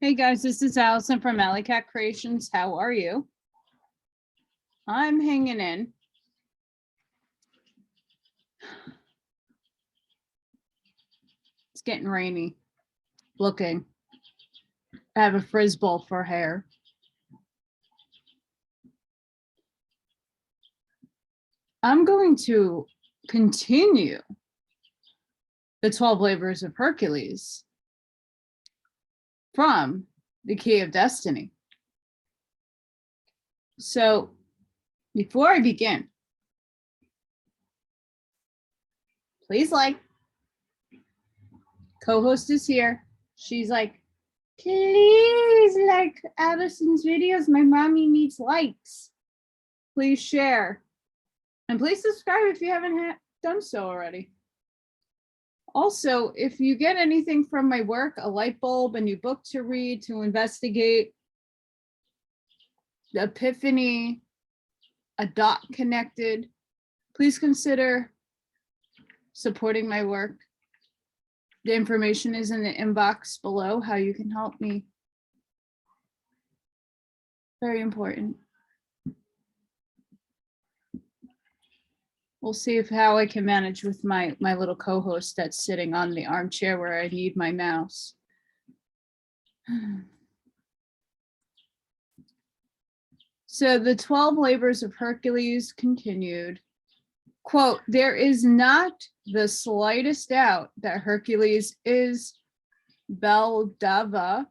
Hey guys, this is Allison from Allykatkreations. How are you? I'm hanging in. It's getting rainy. Looking. I have a frizz bowl for hair. I'm going to continue the 12 labors of Hercules from the Key of Destiny. So before I begin, please like. Co-host is here. She's like, please like Allison's videos. My mommy needs likes. Please share. And please subscribe if you haven't done so already. Also, if you get anything from my work, a light bulb, a new book to read, to investigate, the epiphany, a dot connected, please consider supporting my work. The information is in the inbox below, how you can help me. Very important. We'll see how I can manage with my little co-host that's sitting on the armchair where I need my mouse. So the 12 labors of Hercules continued. Quote, there is not the slightest doubt that Hercules is Beldava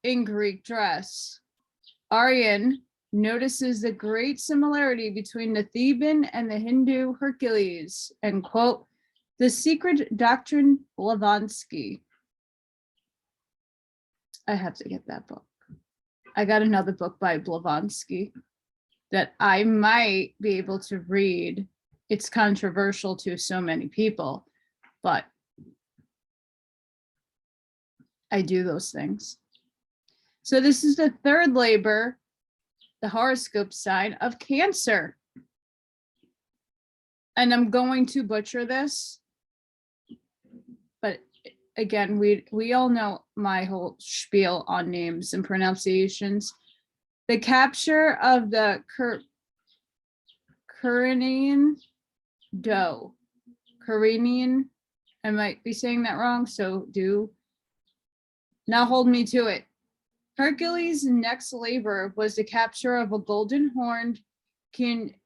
in Greek dress. Aryan notices the great similarity between the Theban and the Hindu Hercules, end quote. The Secret Doctrine Blavatsky. I have to get that book. I got another book by Blavatsky that I might be able to read. It's controversial to so many people, but I do those things. So this is the third labor, the horoscope sign of Cancer. And I'm going to butcher this, but again, we all know my whole spiel on names and pronunciations. The capture of the Carinian doe. Carinian, I might be saying that wrong, so do not hold me to it. Hercules' next labor was the capture of a golden horned Carinian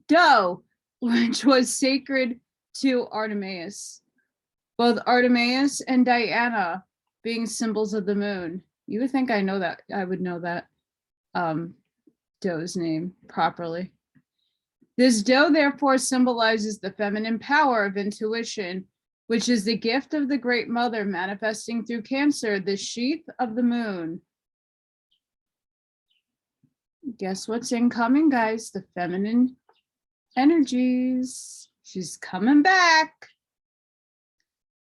doe, which was sacred to Artemis. Both Artemis and Diana being symbols of the moon. You would think I know that. I would know that doe's name properly. This doe therefore symbolizes the feminine power of intuition, which is the gift of the Great Mother manifesting through Cancer, the sheath of the moon. Guess what's incoming, guys? The feminine energies. She's coming back.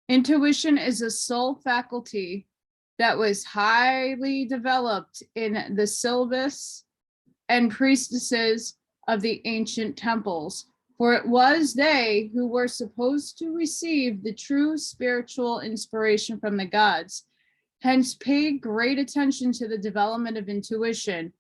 Intuition is a soul faculty that was highly developed in the syllabus and priestesses of the ancient temples, for it was they who were supposed to receive the true spiritual inspiration from the gods, hence paid great attention to the development of intuition.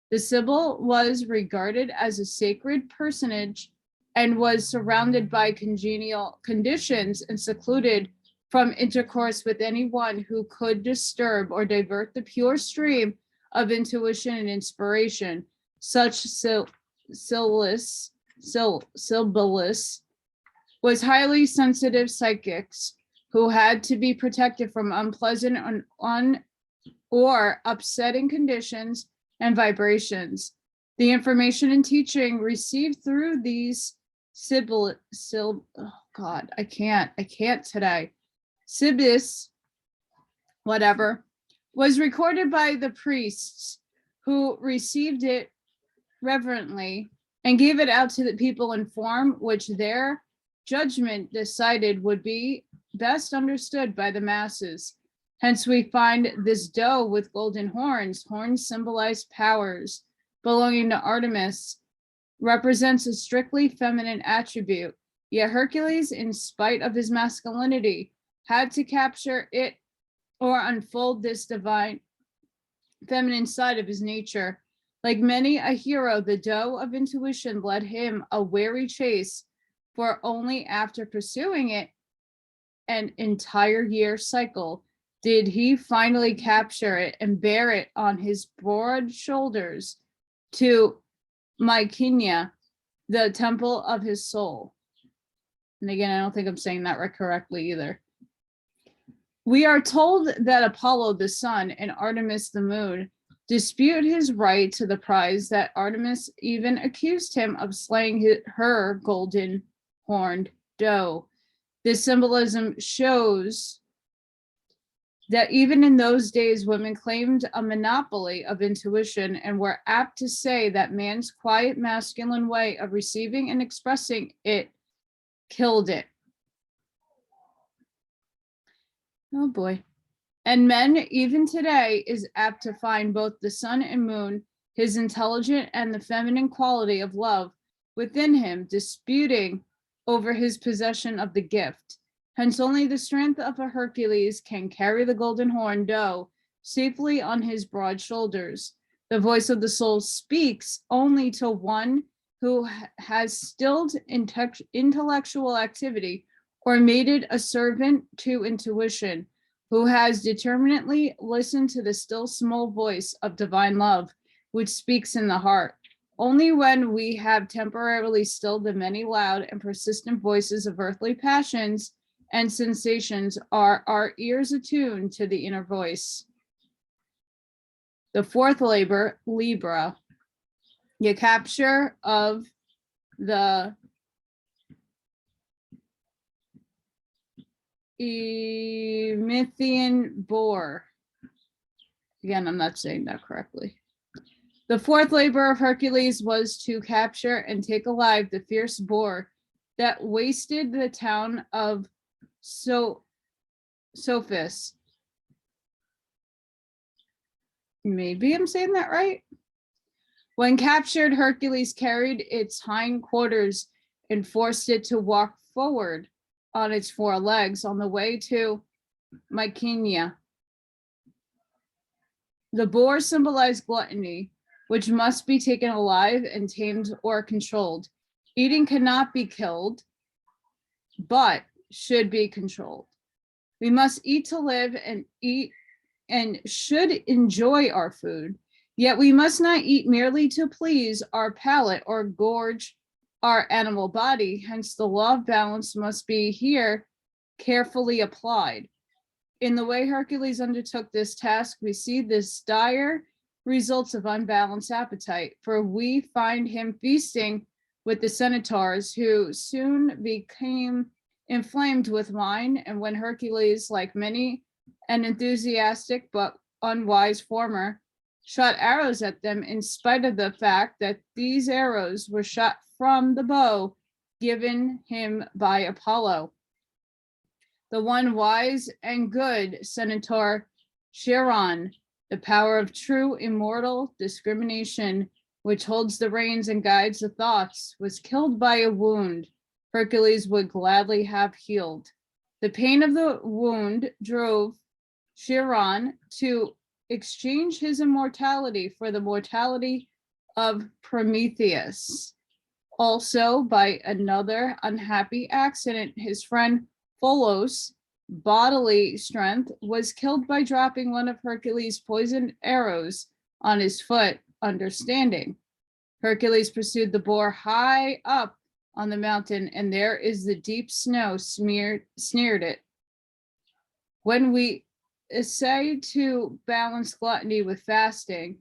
The Sibyl was regarded as a sacred personage and was surrounded by congenial conditions and secluded from intercourse with anyone who could disturb or divert the pure stream of intuition and inspiration. Such Sybilis was highly sensitive psychics who had to be protected from unpleasant or upsetting conditions and vibrations. The information and teaching received through these Sibis, whatever, was recorded by the priests who received it reverently and gave it out to the people in form which their judgment decided would be best understood by the masses. Hence we find this doe with golden horns. Horns symbolize powers belonging to Artemis, represents a strictly feminine attribute. Yet Hercules, in spite of his masculinity, had to capture it or unfold this divine feminine side of his nature. Like many a hero, the doe of intuition led him a wary chase, for only after pursuing it an entire year cycle did he finally capture it and bear it on his broad shoulders to Mykinia, the temple of his soul. And again, I don't think I'm saying that right correctly either. We are told that Apollo the sun and Artemis the moon dispute his right to the prize, that Artemis even accused him of slaying her golden horned doe. This symbolism shows that even in those days, women claimed a monopoly of intuition and were apt to say that man's quiet masculine way of receiving and expressing it killed it. Oh boy. And men, even today, is apt to find both the sun and moon, his intelligent and the feminine quality of love within him, disputing over his possession of the gift. Hence, only the strength of a Hercules can carry the golden horn doe safely on his broad shoulders. The voice of the soul speaks only to one who has stilled intellectual activity or made it a servant to intuition, who has determinately listened to the still small voice of divine love, which speaks in the heart. Only when we have temporarily stilled the many loud and persistent voices of earthly passions and sensations are our ears attuned to the inner voice. The fourth Libra, the capture of the Emethian boar. Again, I'm not saying that correctly. The fourth labor of Hercules was to capture and take alive the fierce boar that wasted the town of Sophis. Maybe I'm saying that right. When captured, Hercules carried its hind quarters and forced it to walk forward on its four legs on the way to Mykinia. The boar symbolized gluttony, which must be taken alive and tamed or controlled. Eating cannot be killed, but should be controlled. We must eat to live and eat and should enjoy our food, yet we must not eat merely to please our palate or gorge our animal body. Hence, the law of balance must be here carefully applied. In the way Hercules undertook this task, we see this dire results of unbalanced appetite, for we find him feasting with the centaurs, who soon became inflamed with wine. And when Hercules, like many an enthusiastic but unwise former, shot arrows at them, in spite of the fact that these arrows were shot from the bow given him by Apollo, the one wise and good centaur Chiron, the power of true immortal discrimination, which holds the reins and guides the thoughts, was killed by a wound Hercules would gladly have healed. The pain of the wound drove Chiron to exchange his immortality for the mortality of Prometheus. Also, by another unhappy accident, his friend Pholos' bodily strength was killed by dropping one of Hercules' poisoned arrows on his foot, understanding. Hercules pursued the boar high up on the mountain, and there is the deep snow sneered it. When we essay to balance gluttony with fasting,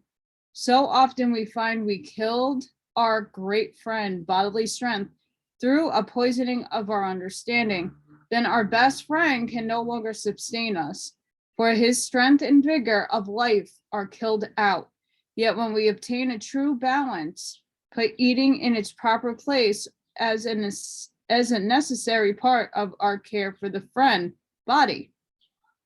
so often we find we killed our great friend bodily strength through a poisoning of our understanding. Then our best friend can no longer sustain us, for his strength and vigor of life are killed out. Yet when we obtain a true balance, put eating in its proper place as a necessary part of our care for the friend body,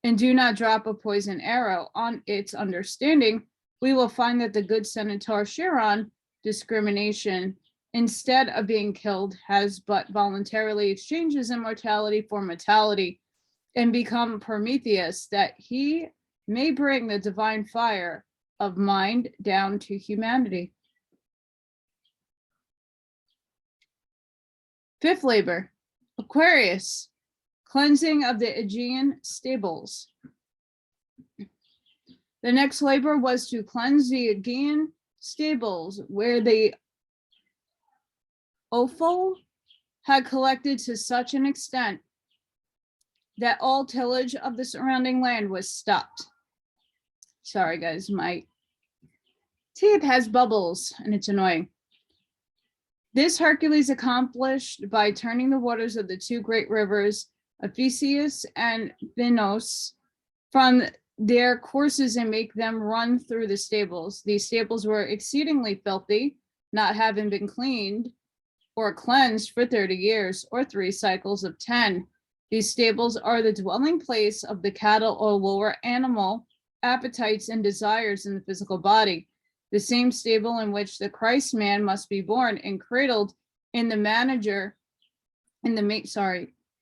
and do not drop a poison arrow on its understanding, we will find that the good centaur Chiron, discrimination, instead of being killed, has but voluntarily exchanged his immortality for mortality. and become Prometheus, that he may bring the divine fire of mind down to humanity. Fifth labor, Aquarius, cleansing of the Aegean stables. The next labor was to cleanse the Aegean stables, where the offal had collected to such an extent that all tillage of the surrounding land was stopped. Sorry, guys, my teeth has bubbles and it's annoying. This Hercules accomplished by turning the waters of the two great rivers, Ephesus and Venus, from their courses and make them run through the stables. These stables were exceedingly filthy, not having been cleaned or cleansed for 30 years or 3 cycles of 10. These stables are the dwelling place of the cattle or lower animal appetites and desires in the physical body. The same stable in which the Christ man must be born and cradled in the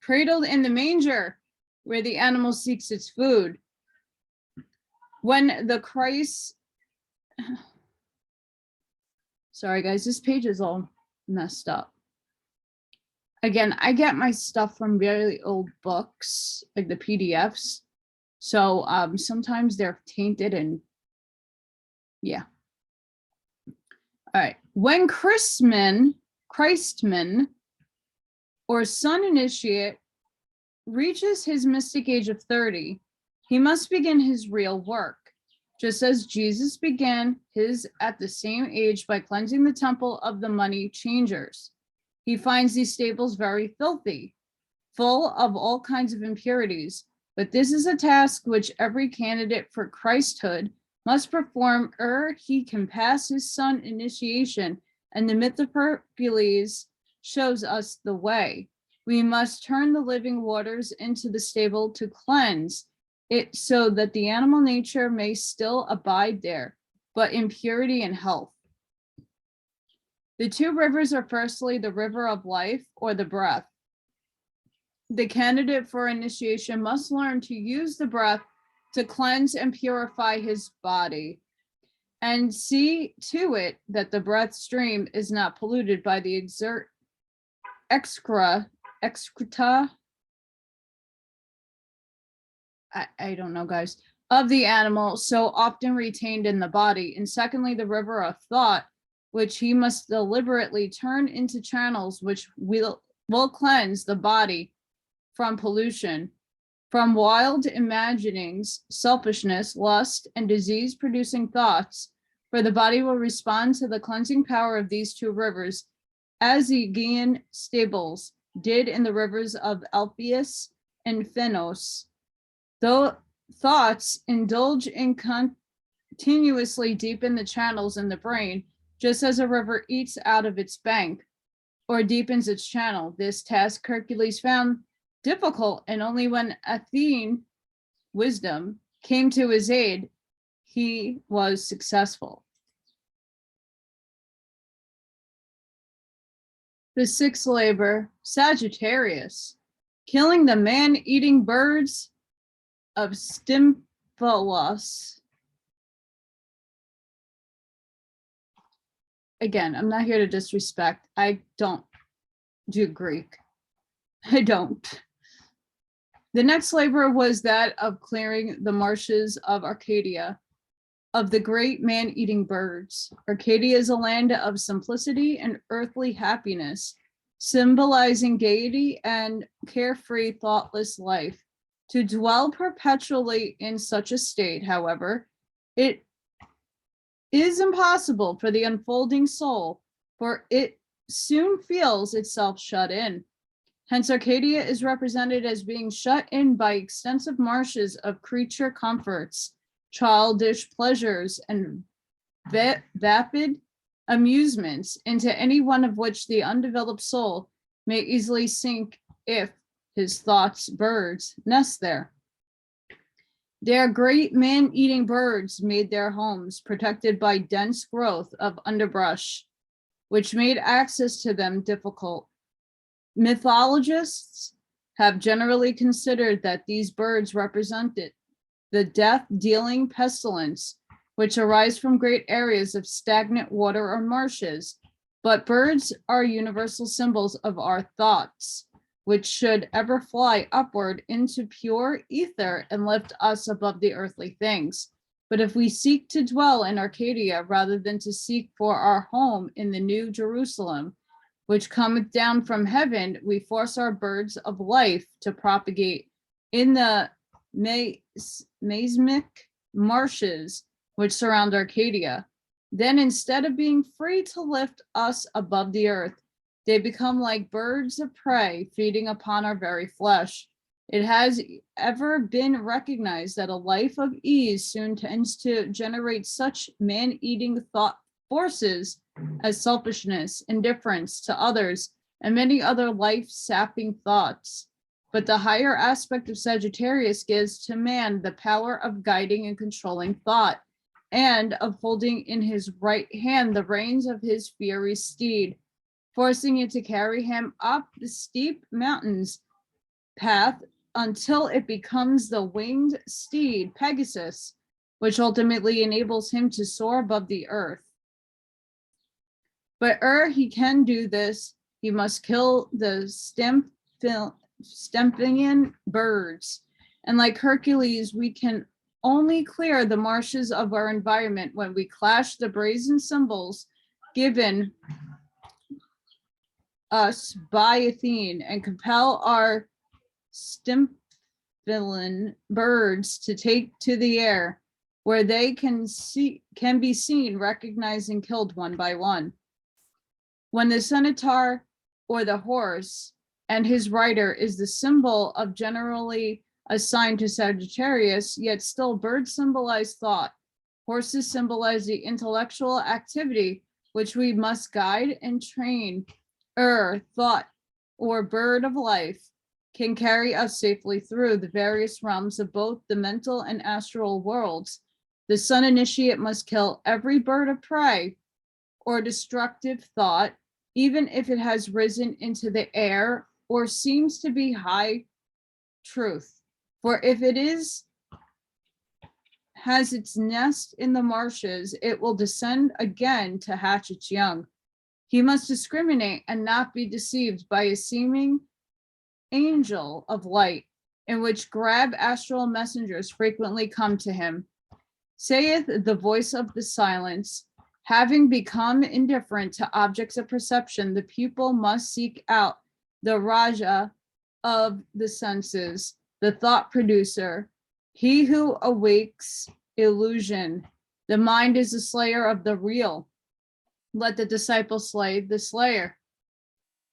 cradled in the manger, where the animal seeks its food. When the Christ, sorry guys, this page is all messed up. Again, I get my stuff from very old books, like the PDFs. So sometimes they're tainted and yeah. All right. When Christman or sun initiate reaches his mystic age of 30, he must begin his real work, just as Jesus began his at the same age by cleansing the temple of the money changers. He finds these stables very filthy, full of all kinds of impurities, but this is a task which every candidate for Christhood must perform ere he can pass his sun initiation, and the myth of Hercules shows us the way. We must turn the living waters into the stable to cleanse it so that the animal nature may still abide there, but in purity and health. The two rivers are firstly the river of life, or the breath. The candidate for initiation must learn to use the breath to cleanse and purify his body, and see to it that the breath stream is not polluted by the excreta. I don't know, guys, of the animal so often retained in the body. And secondly, the river of thought, which he must deliberately turn into channels which will cleanse the body from pollution, from wild imaginings, selfishness, lust, and disease-producing thoughts, for the body will respond to the cleansing power of these two rivers, as the Aegean stables did in the rivers of Ephesus and Phenos. Though thoughts indulge in continuously deepen the channels in the brain, just as a river eats out of its bank or deepens its channel. This task Hercules found difficult, and only when Athene, wisdom, came to his aid, he was successful. The sixth labor, Sagittarius, killing the man-eating birds of Stymphalus. Again, I'm not here to disrespect. I don't do Greek. I don't. The next labor was that of clearing the marshes of Arcadia of the great man-eating birds. Arcadia is a land of simplicity and earthly happiness, symbolizing gaiety and carefree, thoughtless life. To dwell perpetually in such a state, however, it is impossible for the unfolding soul, for it soon feels itself shut in. Hence, Arcadia is represented as being shut in by extensive marshes of creature comforts, childish pleasures, and vapid amusements, into any one of which the undeveloped soul may easily sink if his thoughts' birds nest there. Their great man-eating birds made their homes, protected by dense growth of underbrush, which made access to them difficult. Mythologists have generally considered that these birds represented the death-dealing pestilence, which arise from great areas of stagnant water or marshes. But birds are universal symbols of our thoughts, which should ever fly upward into pure ether and lift us above the earthly things. But if we seek to dwell in Arcadia rather than to seek for our home in the New Jerusalem, which cometh down from heaven, we force our birds of life to propagate in the Mesmic marshes which surround Arcadia. Then instead of being free to lift us above the earth, they become like birds of prey feeding upon our very flesh. It has ever been recognized that a life of ease soon tends to generate such man-eating thought forces as selfishness, indifference to others, and many other life-sapping thoughts. But the higher aspect of Sagittarius gives to man the power of guiding and controlling thought, and of holding in his right hand the reins of his fiery steed, forcing it to carry him up the steep mountains path until it becomes the winged steed, Pegasus, which ultimately enables him to soar above the earth. But ere he can do this, he must kill the Stymphian birds. And like Hercules, we can only clear the marshes of our environment when we clash the brazen symbols given us by Athene and compel our Stymphian birds to take to the air, where they can be seen, recognized, and killed one by one. When the centaur or the horse and his rider is the symbol of generally assigned to Sagittarius, yet still birds symbolize thought. Horses symbolize the intellectual activity which we must guide and train. Thought or bird of life can carry us safely through the various realms of both the mental and astral worlds. The sun initiate must kill every bird of prey or destructive thought, even if it has risen into the air or seems to be high truth. For if it has its nest in the marshes, it will descend again to hatch its young. He must discriminate and not be deceived by a seeming angel of light, in which grab astral messengers frequently come to him. Saith the voice of the silence, having become indifferent to objects of perception, the pupil must seek out the Raja of the senses, the thought producer, he who awakes illusion. The mind is the slayer of the real. Let the disciple slay the slayer.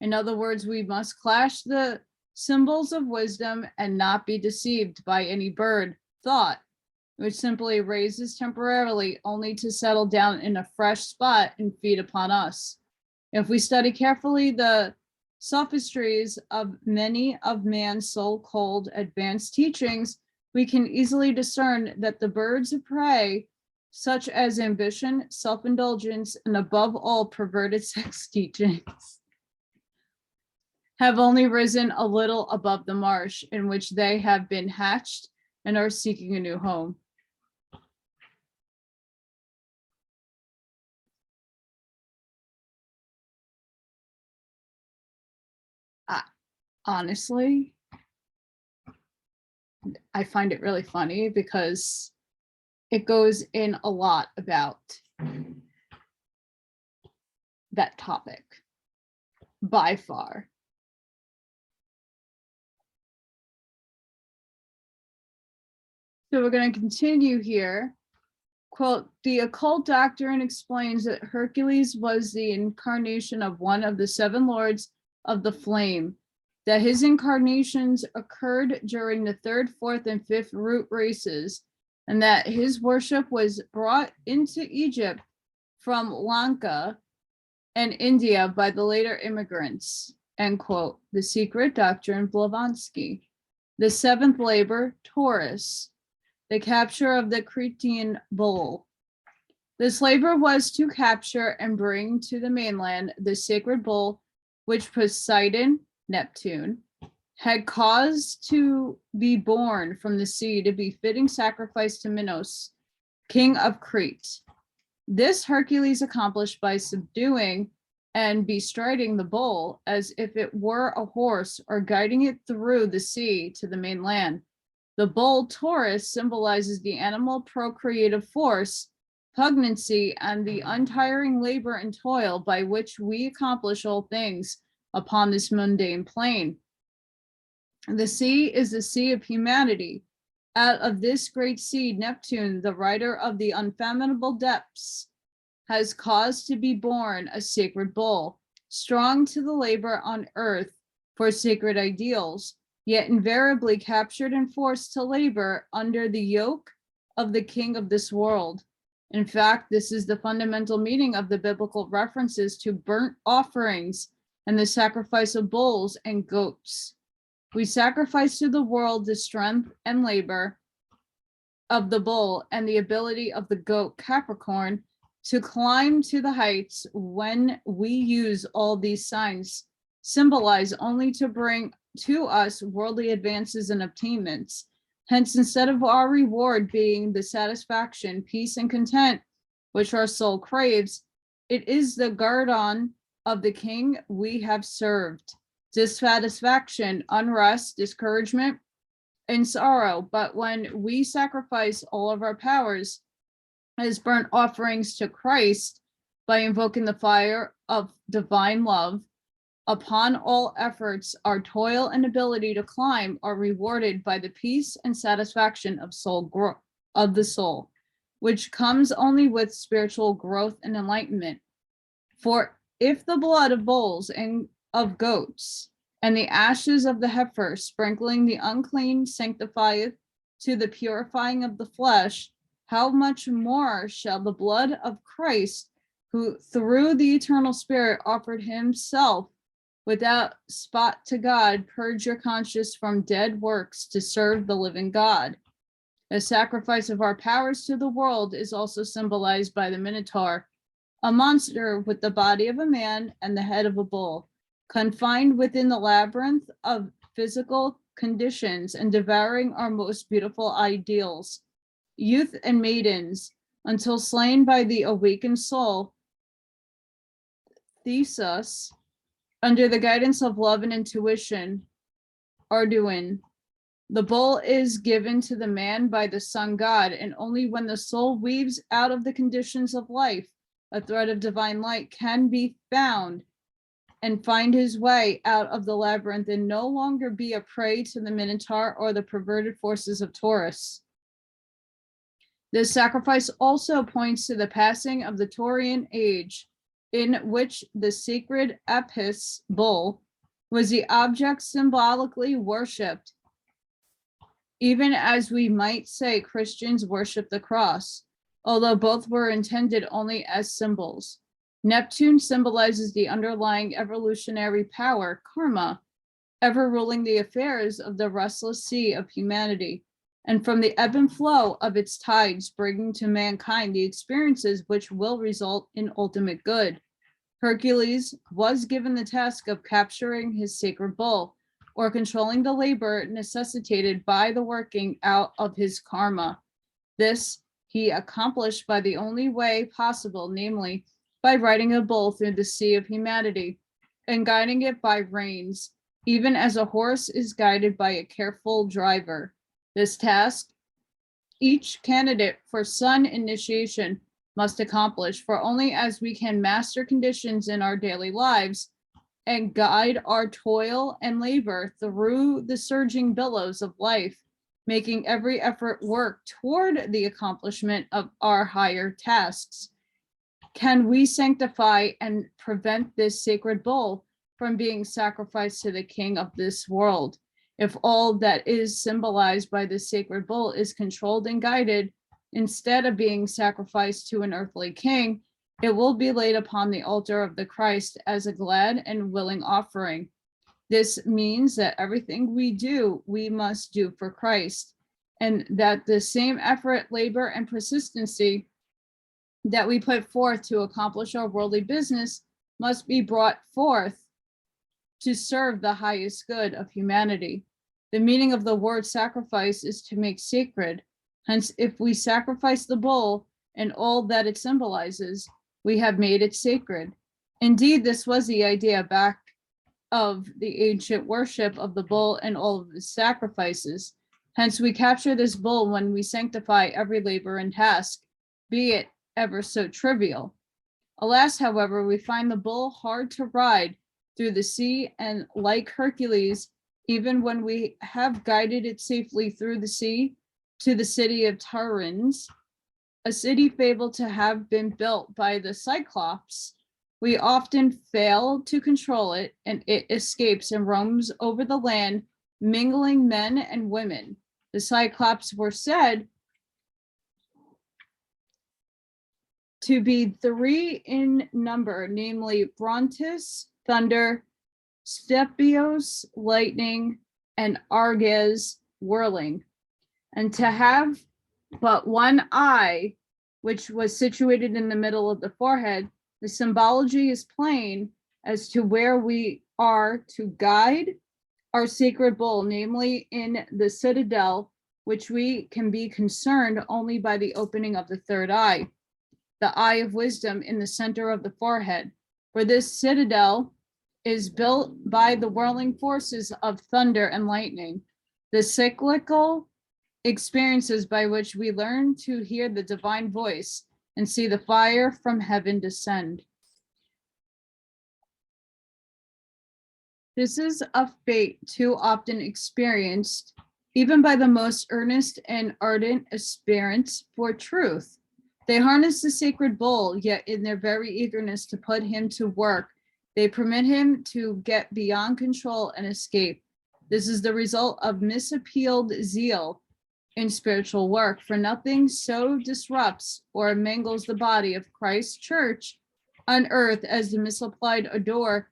In other words, we must clash the symbols of wisdom and not be deceived by any bird thought, which simply raises temporarily only to settle down in a fresh spot and feed upon us. If we study carefully the sophistries of many of man's so-called advanced teachings, we can easily discern that the birds of prey, such as ambition, self-indulgence, and above all perverted sex teachings, have only risen a little above the marsh in which they have been hatched and are seeking a new home. Honestly, I find it really funny because it goes in a lot about that topic by far. So we're going to continue here. Quote, the occult doctrine explains that Hercules was the incarnation of one of the seven lords of the flame, that his incarnations occurred during the third, fourth, and fifth root races, and that his worship was brought into Egypt from Lanka and India by the later immigrants, end quote. The secret doctrine, Blavatsky. The seventh labor, Taurus. The capture of the Cretan bull. This labor was to capture and bring to the mainland the sacred bull, which Poseidon, Neptune, had caused to be born from the sea to be fitting sacrifice to Minos, king of Crete. This Hercules accomplished by subduing and bestriding the bull as if it were a horse, or guiding it through the sea to the mainland. The bull Taurus symbolizes the animal procreative force, pugnancy, and the untiring labor and toil by which we accomplish all things upon this mundane plane. The sea is the sea of humanity. Out of this great sea, Neptune, the rider of the unfathomable depths, has caused to be born a sacred bull, strong to the labor on earth for sacred ideals, yet invariably captured and forced to labor under the yoke of the king of this world. In fact, this is the fundamental meaning of the biblical references to burnt offerings and the sacrifice of bulls and goats. We sacrifice to the world the strength and labor of the bull and the ability of the goat Capricorn to climb to the heights. When we use all these signs, symbolize only to bring to us worldly advances and obtainments. Hence, instead of our reward being the satisfaction, peace, and content which our soul craves, it is the guerdon of the king we have served. Dissatisfaction, unrest, discouragement, and sorrow. But when we sacrifice all of our powers as burnt offerings to Christ by invoking the fire of divine love, upon all efforts, our toil and ability to climb are rewarded by the peace and satisfaction of of the soul, which comes only with spiritual growth and enlightenment. For if the blood of bulls and of goats, and the ashes of the heifer, sprinkling the unclean, sanctifieth to the purifying of the flesh, how much more shall the blood of Christ, who through the eternal Spirit offered himself without spot to God, purge your conscience from dead works to serve the living God. The sacrifice of our powers to the world is also symbolized by the Minotaur, a monster with the body of a man and the head of a bull, confined within the labyrinth of physical conditions and devouring our most beautiful ideals, youth and maidens, until slain by the awakened soul, Theseus, under the guidance of love and intuition, Arduin. The bull is given to the man by the sun god, and only when the soul weaves out of the conditions of life, a thread of divine light can be found and find his way out of the labyrinth and no longer be a prey to the Minotaur or the perverted forces of Taurus. This sacrifice also points to the passing of the Taurian age, in which the sacred Apis bull was the object symbolically worshipped, even as we might say Christians worship the cross, although both were intended only as symbols. Neptune symbolizes the underlying evolutionary power, karma, ever ruling the affairs of the restless sea of humanity, and from the ebb and flow of its tides, bringing to mankind the experiences which will result in ultimate good. Hercules was given the task of capturing his sacred bull, or controlling the labor necessitated by the working out of his karma. This he accomplished by the only way possible, namely, by riding a bull through the sea of humanity and guiding it by reins, even as a horse is guided by a careful driver. This task, each candidate for sun initiation must accomplish, for only as we can master conditions in our daily lives and guide our toil and labor through the surging billows of life, making every effort work toward the accomplishment of our higher tasks, can we sanctify and prevent this sacred bull from being sacrificed to the king of this world. If all that is symbolized by the sacred bull is controlled and guided, instead of being sacrificed to an earthly king, it will be laid upon the altar of the Christ as a glad and willing offering. This means that everything we do, we must do for Christ, and that the same effort, labor, and persistency that we put forth to accomplish our worldly business must be brought forth to serve the highest good of humanity. The meaning of the word sacrifice is to make sacred. Hence, if we sacrifice the bull and all that it symbolizes, we have made it sacred. Indeed, this was the idea back of the ancient worship of the bull and all of its sacrifices. Hence, we capture this bull when we sanctify every labor and task, be it ever so trivial. Alas, however, we find the bull hard to ride through the sea, and like Hercules, even when we have guided it safely through the sea to the city of Tyrins, a city fabled to have been built by the Cyclops, we often fail to control it, and it escapes and roams over the land, mingling men and women. The Cyclops were said to be 3 in number, namely Brontus, thunder, Stepios, lightning, and Arges, whirling, and to have but one eye, which was situated in the middle of the forehead. The symbology is plain as to where we are to guide our sacred bull, namely in the citadel, which we can be concerned only by the opening of the third eye, the eye of wisdom in the center of the forehead. For this citadel is built by the whirling forces of thunder and lightning, the cyclical experiences by which we learn to hear the divine voice and see the fire from heaven descend. This is a fate too often experienced, even by the most earnest and ardent aspirants for truth. They harness the sacred bull, yet in their very eagerness to put him to work, they permit him to get beyond control and escape. This is the result of misappealed zeal in spiritual work, for nothing so disrupts or mangles the body of Christ's church on earth as the misapplied ardor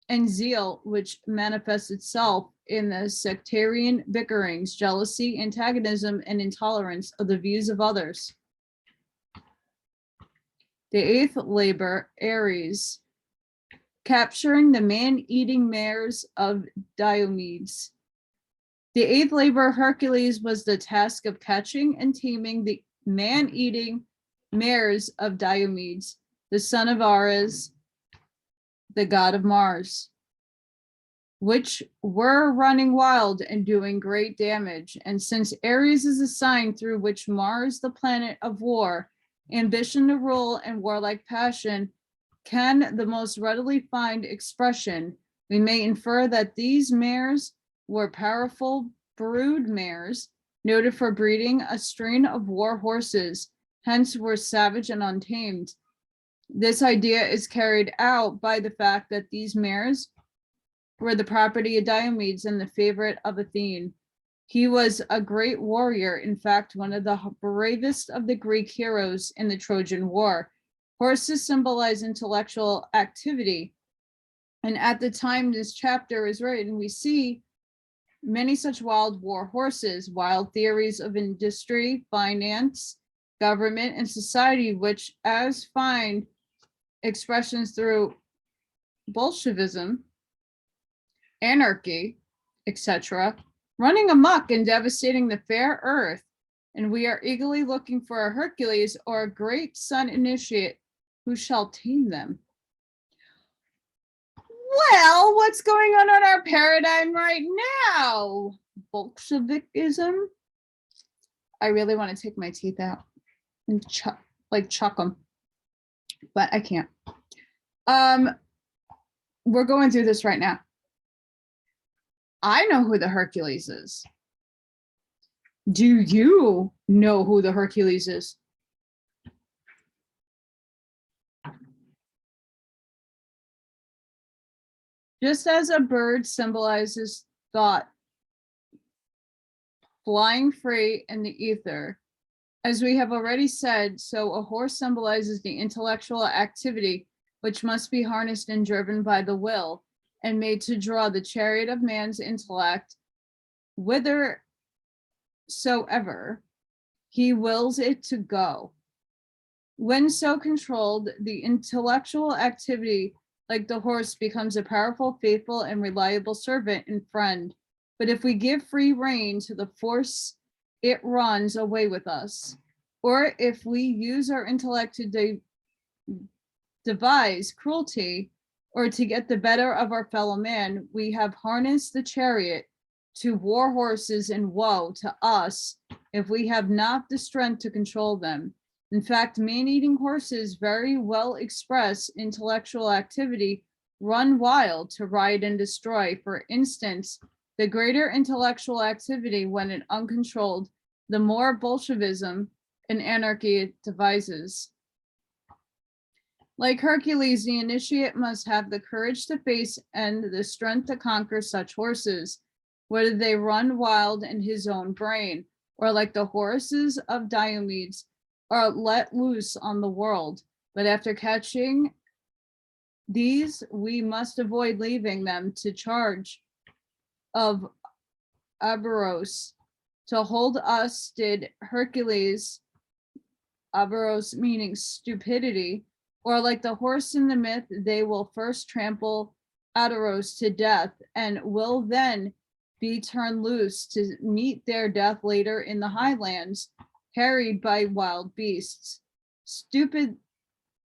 and zeal which manifests itself in the sectarian bickerings, jealousy, antagonism, and intolerance of the views of others. The 8th labor, Aries, capturing the man-eating mares of Diomedes. The 8th labor, Hercules, was the task of catching and taming the man-eating mares of Diomedes, the son of Ares, the god of Mars, which were running wild and doing great damage. And since Aries is a sign through which Mars, the planet of war, ambition to rule, and warlike passion can the most readily find expression, we may infer that these mares were powerful brood mares, noted for breeding a strain of war horses, hence were savage and untamed. This idea is carried out by the fact that these mares were the property of Diomedes and the favorite of Athene. He was a great warrior, in fact, one of the bravest of the Greek heroes in the Trojan War. Horses symbolize intellectual activity, and at the time this chapter is written, we see many such wild war horses, wild theories of industry, finance, government, and society, which as find expressions through Bolshevism, anarchy, etc., running amok and devastating the fair earth. And we are eagerly looking for a Hercules or a great sun initiate who shall tame them. Well, what's going on in our paradigm right now? Bolshevikism? I really want to take my teeth out and chuck them, but I can't. We're going through this right now. I know who the Hercules is. Do you know who the Hercules is? Just as a bird symbolizes thought, flying free in the ether, as we have already said, so a horse symbolizes the intellectual activity which must be harnessed and driven by the will and made to draw the chariot of man's intellect whithersoever he wills it to go. When so controlled, the intellectual activity like the horse, becomes a powerful, faithful, and reliable servant and friend. But if we give free rein to the force, it runs away with us. Or if we use our intellect to devise cruelty or to get the better of our fellow man, we have harnessed the chariot to war horses, and woe to us if we have not the strength to control them. In fact, man-eating horses very well express intellectual activity, run wild to riot and destroy. For instance, the greater intellectual activity when it uncontrolled, the more Bolshevism and anarchy it devises. Like Hercules, the initiate must have the courage to face and the strength to conquer such horses, whether they run wild in his own brain, or like the horses of Diomedes, are let loose on the world. But after catching these, we must avoid leaving them to charge of Aberos. To hold us did Hercules, Aberos meaning stupidity, or like the horse in the myth, they will first trample Aberos to death and will then be turned loose to meet their death later in the highlands, harried by wild beasts.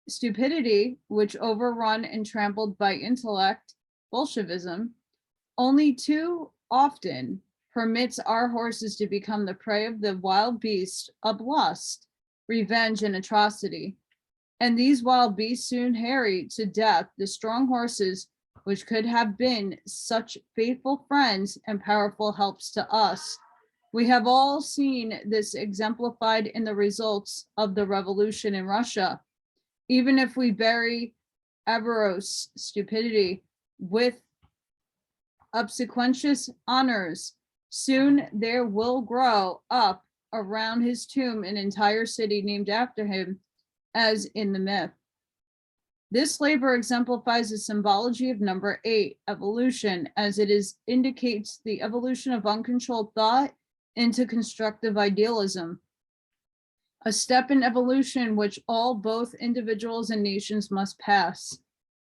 Stupidity, which overrun and trampled by intellect, Bolshevism, only too often permits our horses to become the prey of the wild beast of lust, revenge, and atrocity. And these wild beasts soon harry to death the strong horses which could have been such faithful friends and powerful helps to us. We have all seen this exemplified in the results of the revolution in Russia. Even if we bury Aberos stupidity with obsequious honors, soon there will grow up around his tomb an entire city named after him, as in the myth. This labor exemplifies the symbology of number 8, evolution, as it indicates the evolution of uncontrolled thought into constructive idealism, a step in evolution which all, both individuals and nations, must pass.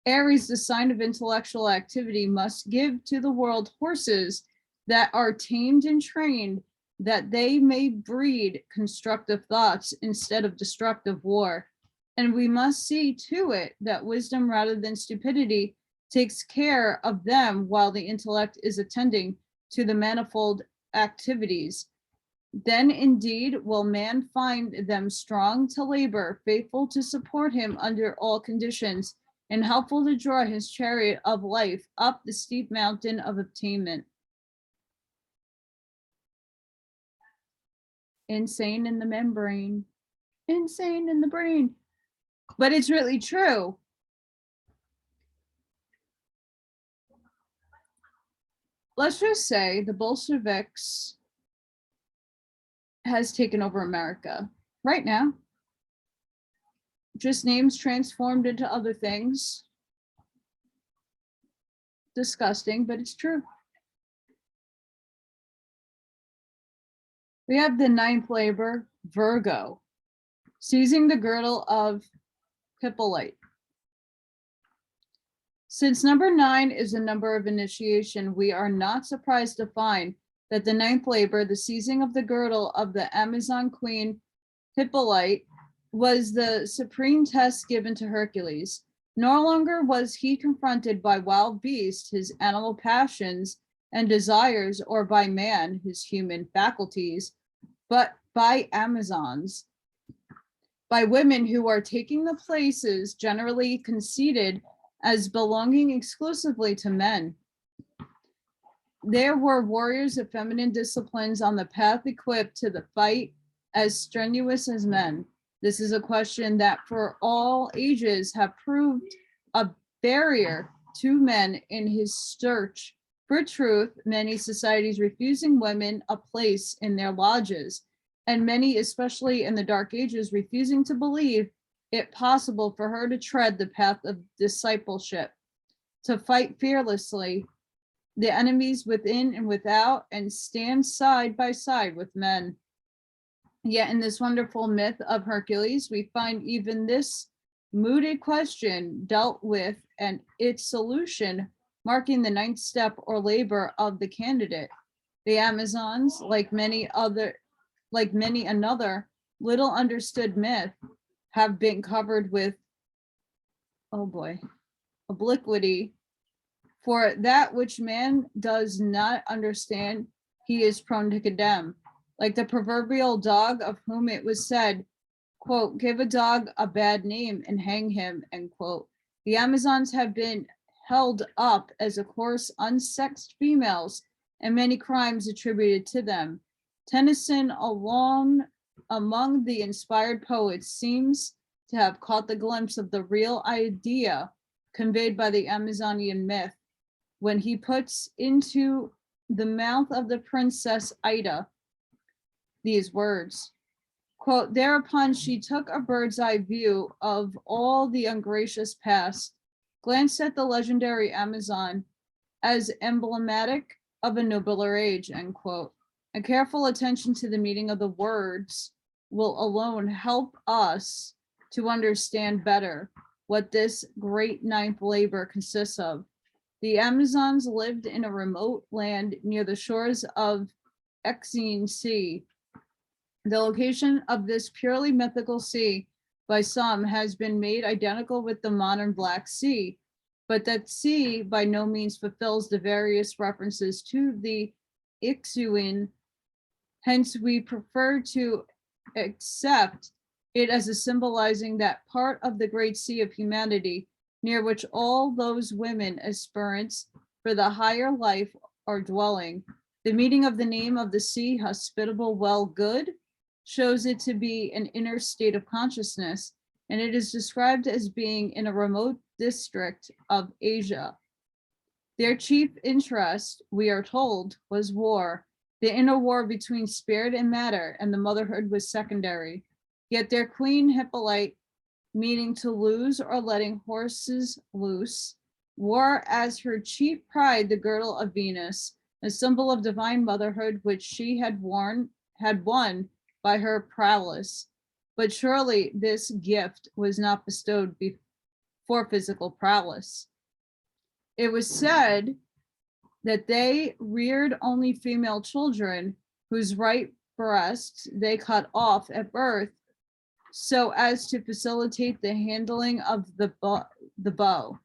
Aries, the sign of intellectual activity, must give to the world horses that are tamed and trained, that they may breed constructive thoughts instead of destructive war. And we must see to it that wisdom rather than stupidity takes care of them while the intellect is attending to the manifold activities. Then indeed will man find them strong to labor, faithful to support him under all conditions, and helpful to draw his chariot of life up the steep mountain of attainment. Insane in the membrane, insane in the brain. But it's really true. Let's just say the Bolsheviks has taken over America right now. Just names transformed into other things. Disgusting, but it's true. We have the 9th labor, Virgo, seizing the girdle of Hippolyte. Since number 9 is a number of initiation, we are not surprised to find that the 9th labor, the seizing of the girdle of the Amazon queen Hippolyte, was the supreme test given to Hercules. No longer was he confronted by wild beasts, his animal passions and desires, or by man, his human faculties, but by Amazons, by women who are taking the places generally conceded as belonging exclusively to men. There were warriors of feminine disciplines on the path equipped to the fight as strenuous as men. This is a question that for all ages have proved a barrier to men in his search for truth, many societies refusing women a place in their lodges, and many, especially in the Dark Ages, refusing to believe it possible for her to tread the path of discipleship, to fight fearlessly the enemies within and without, and stand side by side with men. Yet in this wonderful myth of Hercules, we find even this mooted question dealt with and its solution marking the ninth step or labor of the candidate. The Amazons, like many another little understood myth, have been covered with, oh boy, obliquity. For that which man does not understand, he is prone to condemn. Like the proverbial dog of whom it was said, quote, give a dog a bad name and hang him, end quote. The Amazons have been held up as a coarse, unsexed females and many crimes attributed to them. Tennyson, among the inspired poets, seems to have caught the glimpse of the real idea conveyed by the Amazonian myth when he puts into the mouth of the princess Ida these words, quote, thereupon she took a bird's eye view of all the ungracious past, glanced at the legendary Amazon as emblematic of a nobler age, end quote. A careful attention to the meaning of the words will alone help us to understand better what this great ninth labor consists of. The Amazons lived in a remote land near the shores of Euxine Sea. The location of this purely mythical sea by some has been made identical with the modern Black Sea, but that sea by no means fulfills the various references to the Ixuin. Hence, we prefer to accept it as a symbolizing that part of the great sea of humanity near which all those women aspirants for the higher life are dwelling. The meaning of the name of the sea, hospitable, well, good, shows it to be an inner state of consciousness, and it is described as being in a remote district of Asia. Their chief interest, we are told, was war, the inner war between spirit and matter, and the motherhood was secondary. Yet their queen Hippolyte, meaning to lose or letting horses loose, wore as her chief pride the girdle of Venus, a symbol of divine motherhood which she had won by her prowess. But surely this gift was not bestowed for physical prowess. It was said that they reared only female children whose right breasts they cut off at birth so as to facilitate the handling of the bow.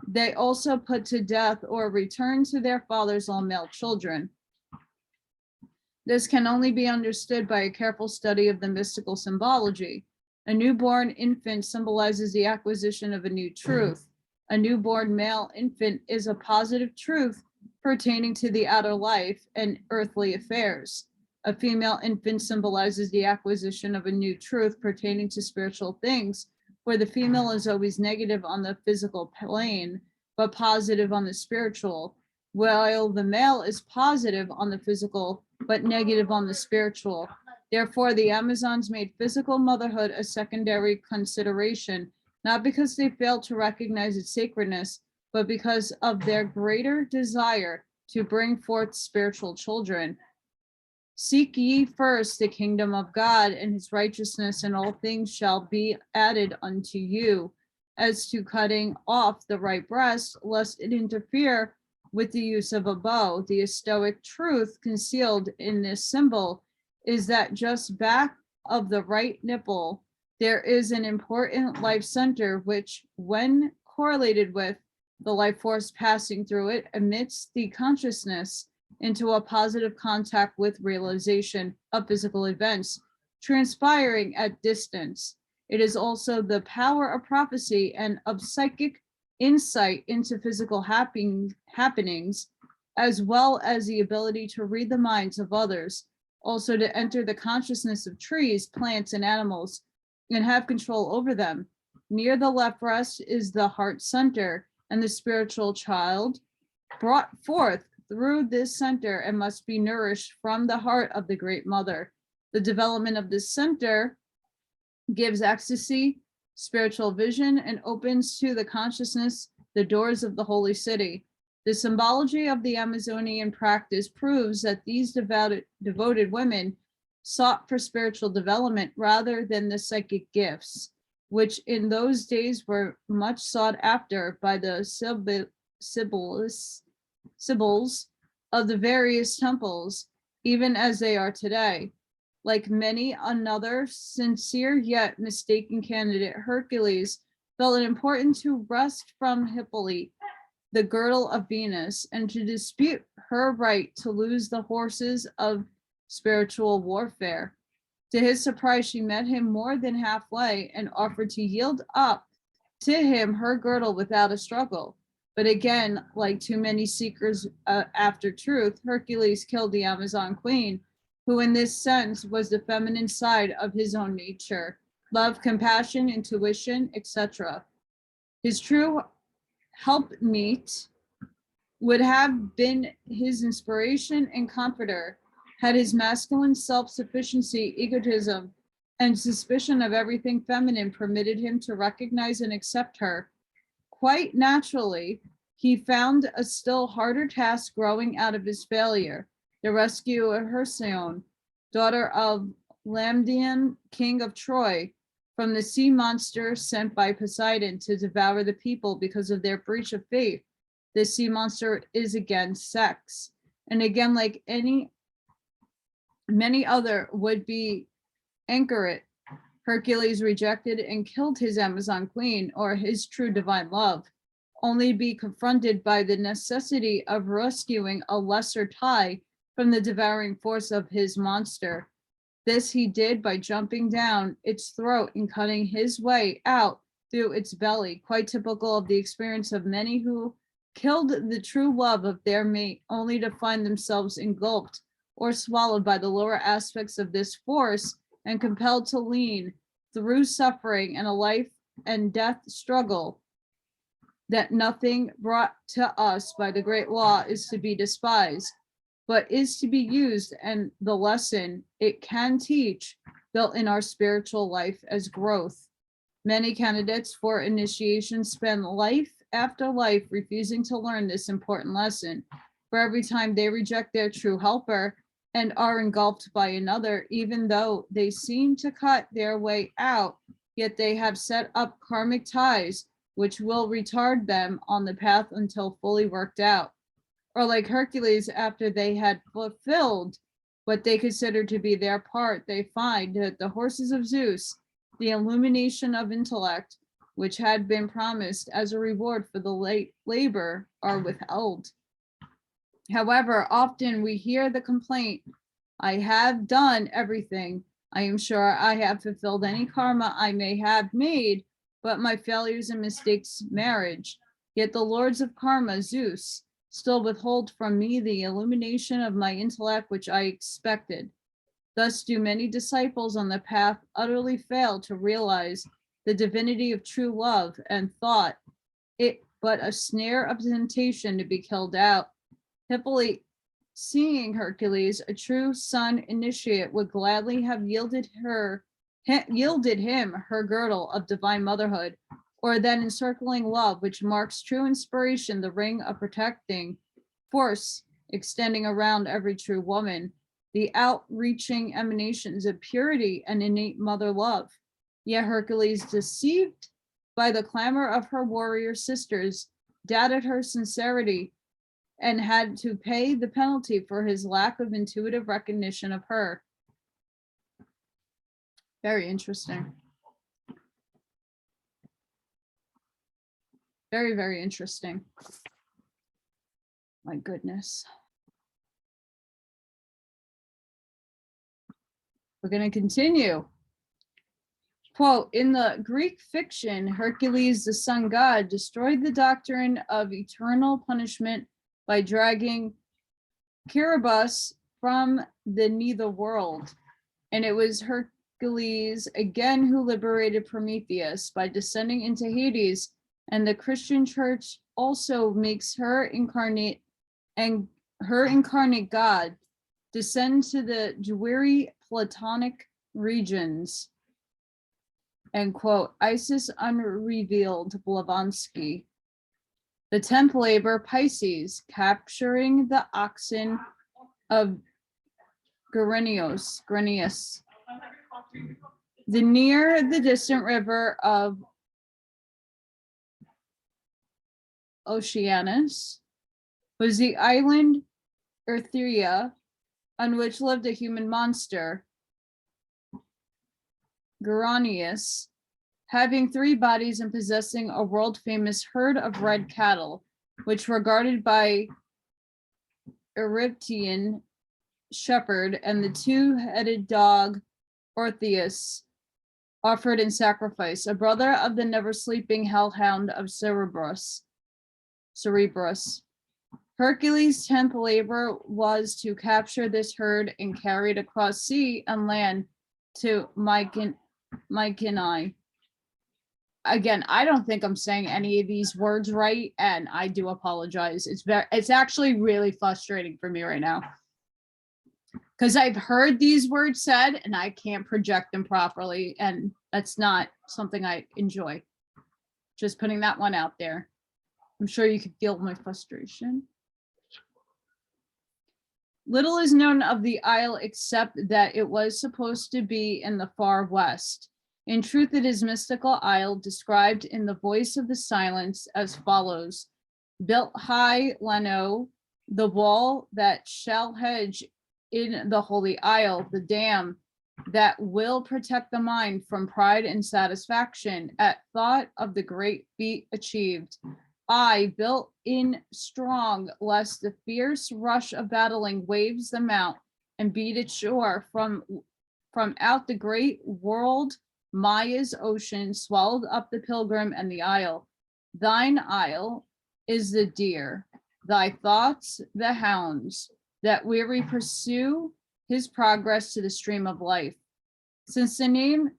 They also put to death or returned to their fathers all male children. This can only be understood by a careful study of the mystical symbology. A newborn infant symbolizes the acquisition of a new truth. A newborn male infant is a positive truth pertaining to the outer life and earthly affairs. A female infant symbolizes the acquisition of a new truth pertaining to spiritual things, where the female is always negative on the physical plane, but positive on the spiritual, while the male is positive on the physical, but negative on the spiritual. Therefore, the Amazons made physical motherhood a secondary consideration, not because they failed to recognize its sacredness, but because of their greater desire to bring forth spiritual children. Seek ye first the kingdom of God and his righteousness, and all things shall be added unto you. As to cutting off the right breast, lest it interfere with the use of a bow, the Stoic truth concealed in this symbol is that just back of the right nipple, there is an important life center, which, when correlated with the life force passing through it, emits the consciousness into a positive contact with realization of physical events transpiring at distance. It is also the power of prophecy and of psychic insight into physical happenings, as well as the ability to read the minds of others, also to enter the consciousness of trees, plants, and animals, and have control over them. Near the left breast is the heart center, and the spiritual child brought forth through this center and must be nourished from the heart of the Great Mother. The development of this center gives ecstasy, spiritual vision, and opens to the consciousness the doors of the holy city. The symbology of the Amazonian practice proves that these devoted women sought for spiritual development rather than the psychic gifts. which in those days were much sought after by the sibyls of the various temples, even as they are today. Like many another sincere yet mistaken candidate, Hercules felt it important to wrest from Hippolyte the girdle of Venus and to dispute her right to lose the horses of spiritual warfare. To his surprise, she met him more than halfway and offered to yield up to him her girdle without a struggle. But again, like too many seekers after truth, Hercules killed the Amazon queen, who in this sense was the feminine side of his own nature: love, compassion, intuition, etc. His true helpmeet would have been his inspiration and comforter, had his masculine self-sufficiency, egotism, and suspicion of everything feminine permitted him to recognize and accept her. Quite naturally, he found a still harder task growing out of his failure: the rescue of Hersione, daughter of Lamdian, king of Troy, from the sea monster sent by Poseidon to devour the people because of their breach of faith. The sea monster is again sex. And again, like many other would-be anchoret, Hercules rejected and killed his Amazon queen, or his true divine love, only to be confronted by the necessity of rescuing a lesser tie from the devouring force of his monster. This he did by jumping down its throat and cutting his way out through its belly, quite typical of the experience of many who killed the true love of their mate only to find themselves engulfed or swallowed by the lower aspects of this force and compelled to lean through suffering and a life and death struggle that nothing brought to us by the great law is to be despised, but is to be used, and the lesson it can teach built in our spiritual life as growth. Many candidates for initiation spend life after life refusing to learn this important lesson. For every time they reject their true helper and are engulfed by another, even though they seem to cut their way out, yet they have set up karmic ties which will retard them on the path until fully worked out. Or like Hercules, after they had fulfilled what they considered to be their part, they find that the horses of Zeus, the illumination of intellect, which had been promised as a reward for the late labor, are withheld. However, often we hear the complaint, I have done everything. I am sure I have fulfilled any karma I may have made, but my failures and mistakes marriage. Yet the lords of karma, Zeus, still withhold from me the illumination of my intellect which I expected. Thus do many disciples on the path utterly fail to realize the divinity of true love and thought it but a snare of temptation to be killed out. Hippolyte, seeing Hercules, a true son initiate, would gladly have yielded him her girdle of divine motherhood, or that encircling love which marks true inspiration, the ring of protecting force extending around every true woman, the outreaching emanations of purity and innate mother love. Yet Hercules, deceived by the clamor of her warrior sisters, doubted her sincerity and had to pay the penalty for his lack of intuitive recognition of her. Very interesting. Very, very interesting. My goodness. We're going to continue. Quote, in the Greek fiction, Hercules, the sun god, destroyed the doctrine of eternal punishment by dragging Cerberus from the nether world. And it was Hercules again who liberated Prometheus by descending into Hades, and the Christian church also makes her incarnate God descend to the dreary Platonic regions. End quote. Isis unrevealed, Blavatsky. The 10th labor, Pisces, capturing the oxen of Grennius. Near the distant river of Oceanus was the island Earthria, on which lived a human monster, Geronius, having 3 bodies and possessing a world-famous herd of red cattle, which were guarded by Eryptian shepherd and the 2-headed dog Orpheus, offered in sacrifice, a brother of the never-sleeping hellhound of Cerberus. Hercules' 10th labor was to capture this herd and carry it across sea and land to Mycenae. Again, I don't think I'm saying any of these words right, and I do apologize. It's actually really frustrating for me right now, because I've heard these words said and I can't project them properly, and that's not something I enjoy. Just putting that one out there. I'm sure you can feel my frustration. Little is known of the isle except that it was supposed to be in the far west. In truth, it is mystical isle described in the voice of the silence as follows: built high Leno, the wall that shall hedge in the holy isle, the dam that will protect the mind from pride and satisfaction at thought of the great feat achieved. I built in strong, lest the fierce rush of battling waves them out and beat it shore from out the great world. Maya's ocean swallowed up the pilgrim and the isle. Thine isle is the deer, thy thoughts the hounds, that weary pursue his progress to the stream of life. Since the name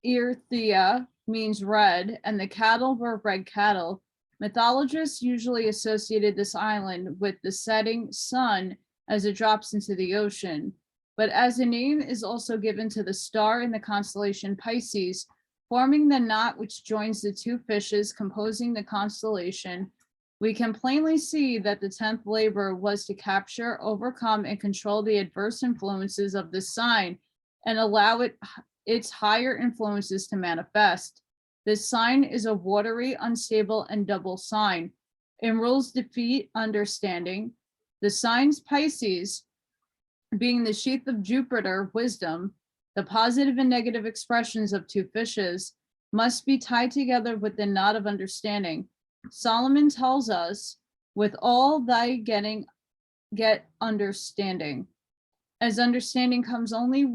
Earthia means red, and the cattle were red cattle, mythologists usually associated this island with the setting sun as it drops into the ocean. But as the name is also given to the star in the constellation Pisces, forming the knot which joins the 2 fishes composing the constellation, we can plainly see that the 10th labor was to capture, overcome, and control the adverse influences of this sign and allow its higher influences to manifest. This sign is a watery, unstable, and double sign. In rules defeat understanding. The signs Pisces, being the sheath of Jupiter, wisdom, the positive and negative expressions of 2 fishes, must be tied together with the knot of understanding. Solomon tells us, with all thy getting, get understanding. As understanding comes only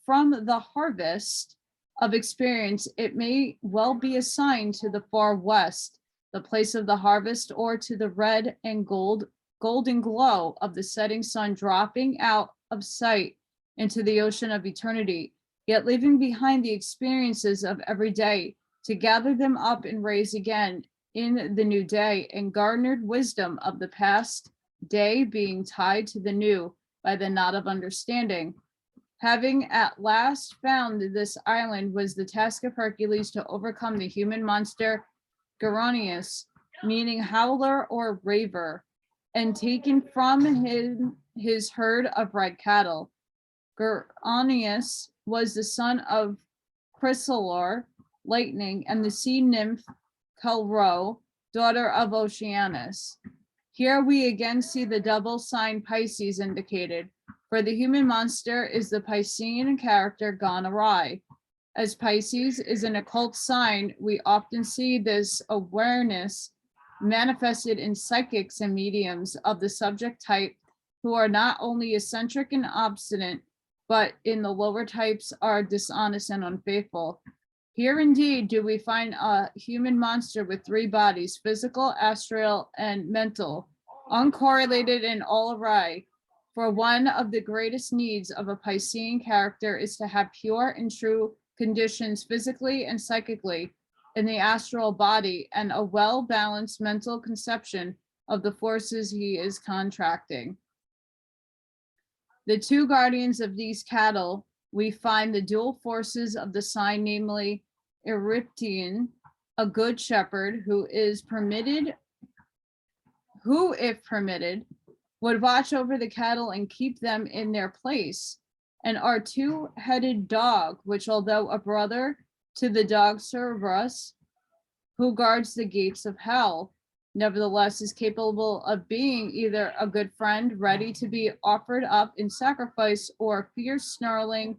from the harvest of experience, it may well be assigned to the far west, the place of the harvest, or to the red and golden glow of the setting sun dropping out of sight into the ocean of eternity, yet leaving behind the experiences of every day to gather them up and raise again in the new day, and garnered wisdom of the past day being tied to the new by the knot of understanding. Having at last found this island was the task of Hercules to overcome the human monster Geronius, meaning howler or raver, and taken from his herd of red cattle. Geronius was the son of Chrysalor, lightning, and the sea nymph Calro, daughter of Oceanus. Here we again see the double sign Pisces indicated, for the human monster is the Piscean character gone awry. As Pisces is an occult sign, we often see this awareness manifested in psychics and mediums of the subject type who are not only eccentric and obstinate, but in the lower types are dishonest and unfaithful. Here indeed do we find a human monster with 3 bodies, physical, astral, and mental, uncorrelated and all awry. For one of the greatest needs of a Piscean character is to have pure and true conditions physically and psychically in the astral body, and a well-balanced mental conception of the forces he is contracting. The 2 guardians of these cattle, we find the dual forces of the sign, namely Eryptian, a good shepherd who, if permitted, would watch over the cattle and keep them in their place, and our two-headed dog, which although a brother to the dog Cerberus, who guards the gates of hell, nevertheless is capable of being either a good friend ready to be offered up in sacrifice, or a fierce, snarling,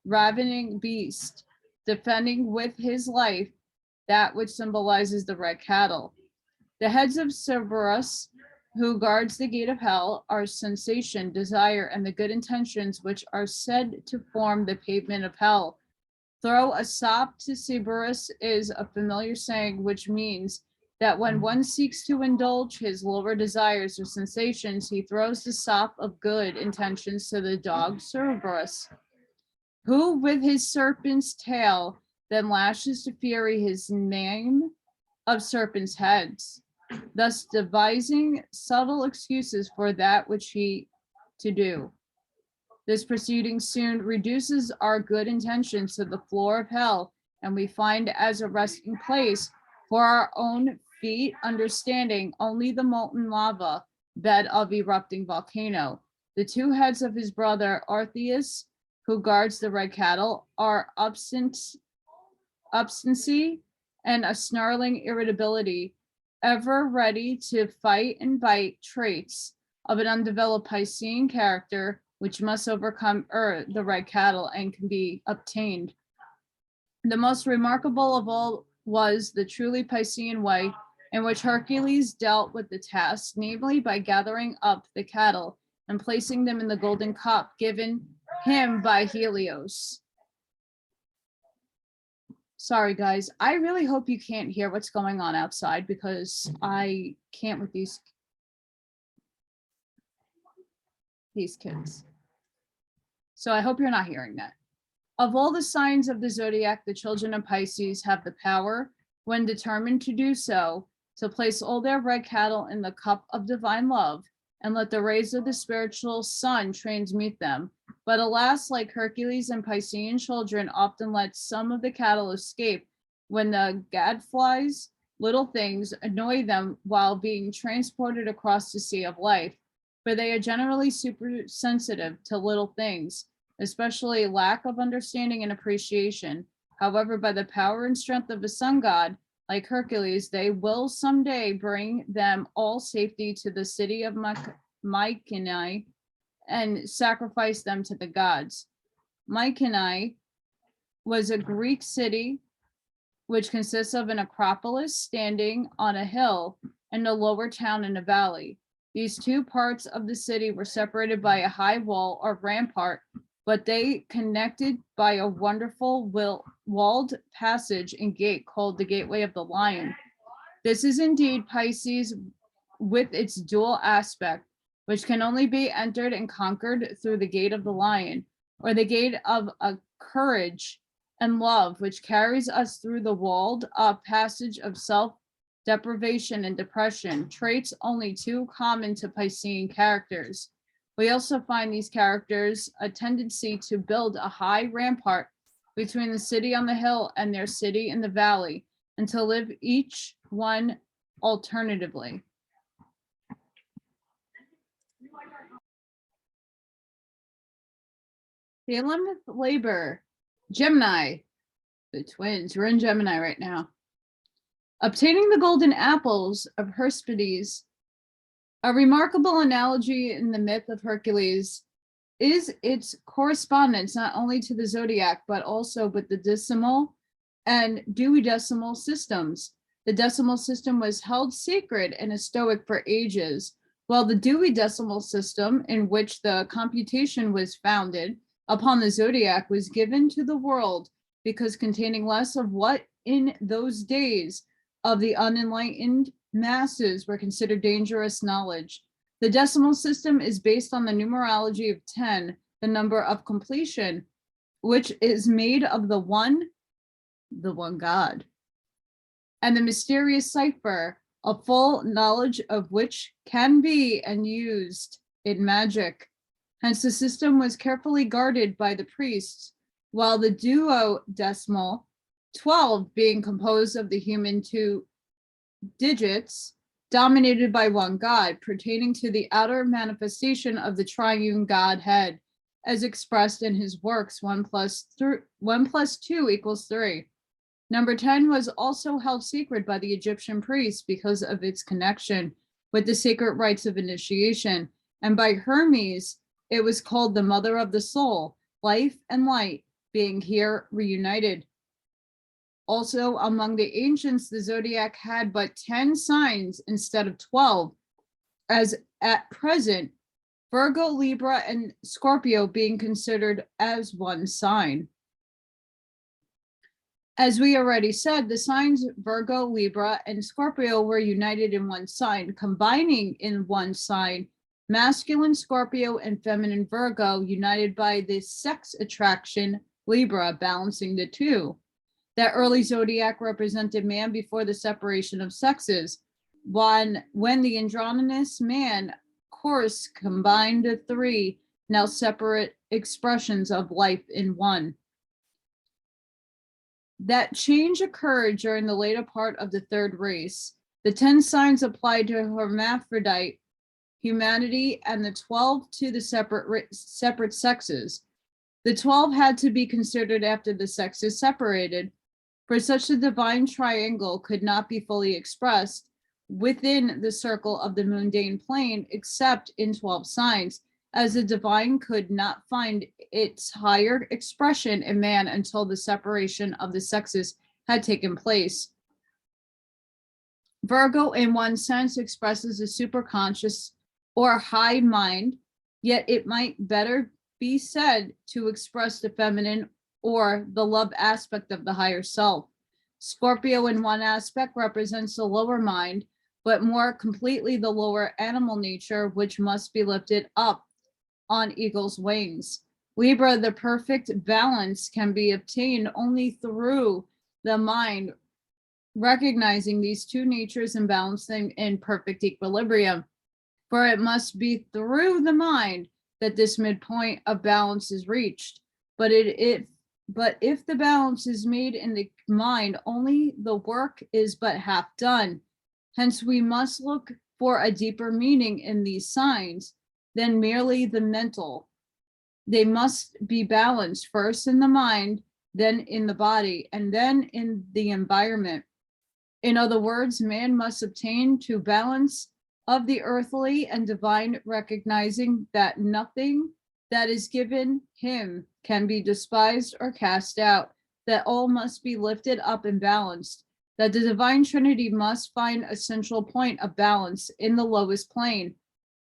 ravening beast, defending with his life that which symbolizes the red cattle. The heads of Cerberus, who guards the gate of hell, are sensation, desire, and the good intentions which are said to form the pavement of hell. Throw a sop to Cerberus is a familiar saying which means that when one seeks to indulge his lower desires or sensations, he throws the sop of good intentions to the dog Cerberus, who with his serpent's tail then lashes to fury his name of serpent's heads, thus devising subtle excuses for that which he to do. This proceeding soon reduces our good intentions to the floor of hell, and we find as a resting place for our own feet, understanding only the molten lava bed of erupting volcano. The two heads of his brother Artheus, who guards the red cattle, are obstinacy and a snarling irritability, ever ready to fight and bite, traits of an undeveloped Piscean character, which must overcome the red cattle and can be obtained. The most remarkable of all was the truly Piscean way in which Hercules dealt with the task, namely by gathering up the cattle and placing them in the golden cup given him by Helios. Sorry, guys. I really hope you can't hear what's going on outside, because I can't with these kids. So I hope you're not hearing that. Of all the signs of the zodiac, the children of Pisces have the power, when determined to do so, to place all their red cattle in the cup of divine love and let the rays of the spiritual sun transmute them. But alas, like Hercules and Piscean children often let some of the cattle escape when the gadflies, little things, annoy them while being transported across the sea of life. For they are generally super sensitive to little things, especially lack of understanding and appreciation. However, by the power and strength of the sun god, like Hercules, they will someday bring them all safety to the city of Mycenae and sacrifice them to the gods. Mycenae was a Greek city which consists of an acropolis standing on a hill and a lower town in a valley. These two parts of the city were separated by a high wall or rampart, but they connected by a wonderful walled passage and gate called the Gateway of the Lion. This is indeed Pisces with its dual aspect, which can only be entered and conquered through the Gate of the Lion, or the Gate of a courage and love, which carries us through the walled up passage of self-deprivation and depression, traits only too common to Piscean characters. We also find these characters a tendency to build a high rampart between the city on the hill and their city in the valley, and to live each one alternatively. The 11th labor, Gemini, the twins. We're in Gemini right now. Obtaining the golden apples of Hesperides. A remarkable analogy in the myth of Hercules is its correspondence not only to the zodiac, but also with the decimal and duodecimal systems. The decimal system was held sacred and a Stoic for ages, while the duodecimal system, in which the computation was founded upon the zodiac, was given to the world because containing less of what in those days of the unenlightened masses were considered dangerous knowledge. The decimal system is based on the numerology of 10, the number of completion, which is made of the one God, and the mysterious cipher, a full knowledge of which can be and used in magic. Hence, the system was carefully guarded by the priests, while the duodecimal, 12 being composed of the human two digits, dominated by one God, pertaining to the outer manifestation of the triune Godhead, as expressed in his works 1 plus 2 equals 3. Number 10 was also held sacred by the Egyptian priests because of its connection with the sacred rites of initiation, and by Hermes, it was called the mother of the soul, life and light being here reunited. Also, among the ancients, the zodiac had but 10 signs instead of 12, as at present, Virgo, Libra, and Scorpio being considered as one sign. As we already said, the signs Virgo, Libra, and Scorpio were united in one sign, combining in one sign masculine Scorpio and feminine Virgo, united by the sex attraction Libra, balancing the two. That early zodiac represented man before the separation of sexes, when the androgynous man course combined the three now separate expressions of life in one. That change occurred during the later part of the third race. The 10 signs applied to hermaphrodite humanity and the 12 to the separate sexes. The 12 had to be considered after the sexes separated, for such a divine triangle could not be fully expressed within the circle of the mundane plane except in 12 signs, as the divine could not find its higher expression in man until the separation of the sexes had taken place. Virgo, in one sense, expresses a superconscious or high mind, yet it might better be said to express the feminine or the love aspect of the higher self. Scorpio, in one aspect, represents the lower mind, but more completely the lower animal nature, which must be lifted up on eagle's wings. Libra, the perfect balance can be obtained only through the mind, recognizing these two natures and balancing in perfect equilibrium. For it must be through the mind that this midpoint of balance is reached. But if the balance is made in the mind, only the work is but half done. Hence, we must look for a deeper meaning in these signs than merely the mental. They must be balanced first in the mind, then in the body, and then in the environment. In other words, man must obtain to balance of the earthly and divine, recognizing that nothing that is given him can be despised or cast out, that all must be lifted up and balanced, that the divine Trinity must find a central point of balance in the lowest plane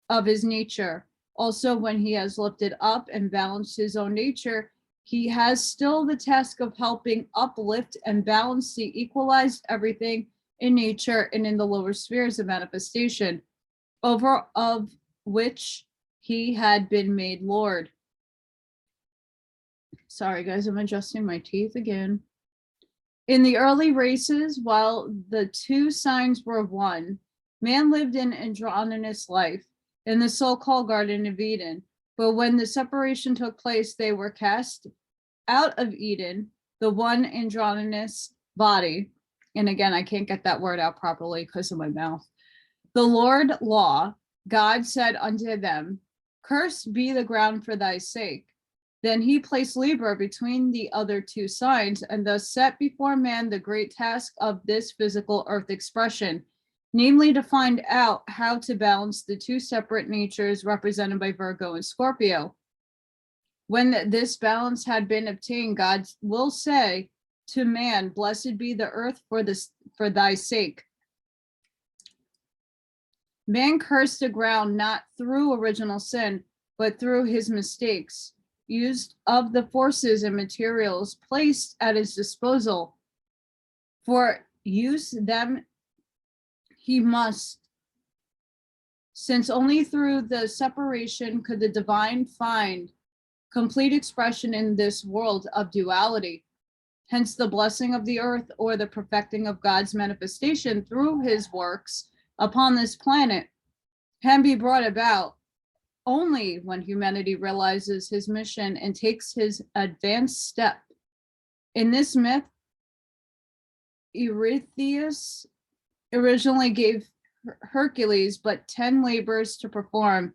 of his nature. Also, when he has lifted up and balanced his own nature, he has still the task of helping uplift and balance the equalized everything in nature and in the lower spheres of manifestation, over of which he had been made Lord. Sorry, guys, I'm adjusting my teeth again. In the early races, while the two signs were one, man lived an androgynous life in the so-called Garden of Eden. But when the separation took place, they were cast out of Eden, the one androgynous body. And again, I can't get that word out properly because of my mouth. The Lord law, God said unto them, cursed be the ground for thy sake. Then he placed Libra between the other two signs and thus set before man the great task of this physical earth expression, namely to find out how to balance the two separate natures represented by Virgo and Scorpio. When this balance had been obtained, God will say to man, blessed be the earth for thy sake. Man cursed the ground not through original sin, but through his mistakes, used of the forces and materials placed at his disposal. For use them he must, since only through the separation could the divine find complete expression in this world of duality. Hence the blessing of the earth, or the perfecting of God's manifestation through his works upon this planet, can be brought about only when humanity realizes his mission and takes his advanced step. In this myth, Eurystheus originally gave Hercules but 10 labors to perform,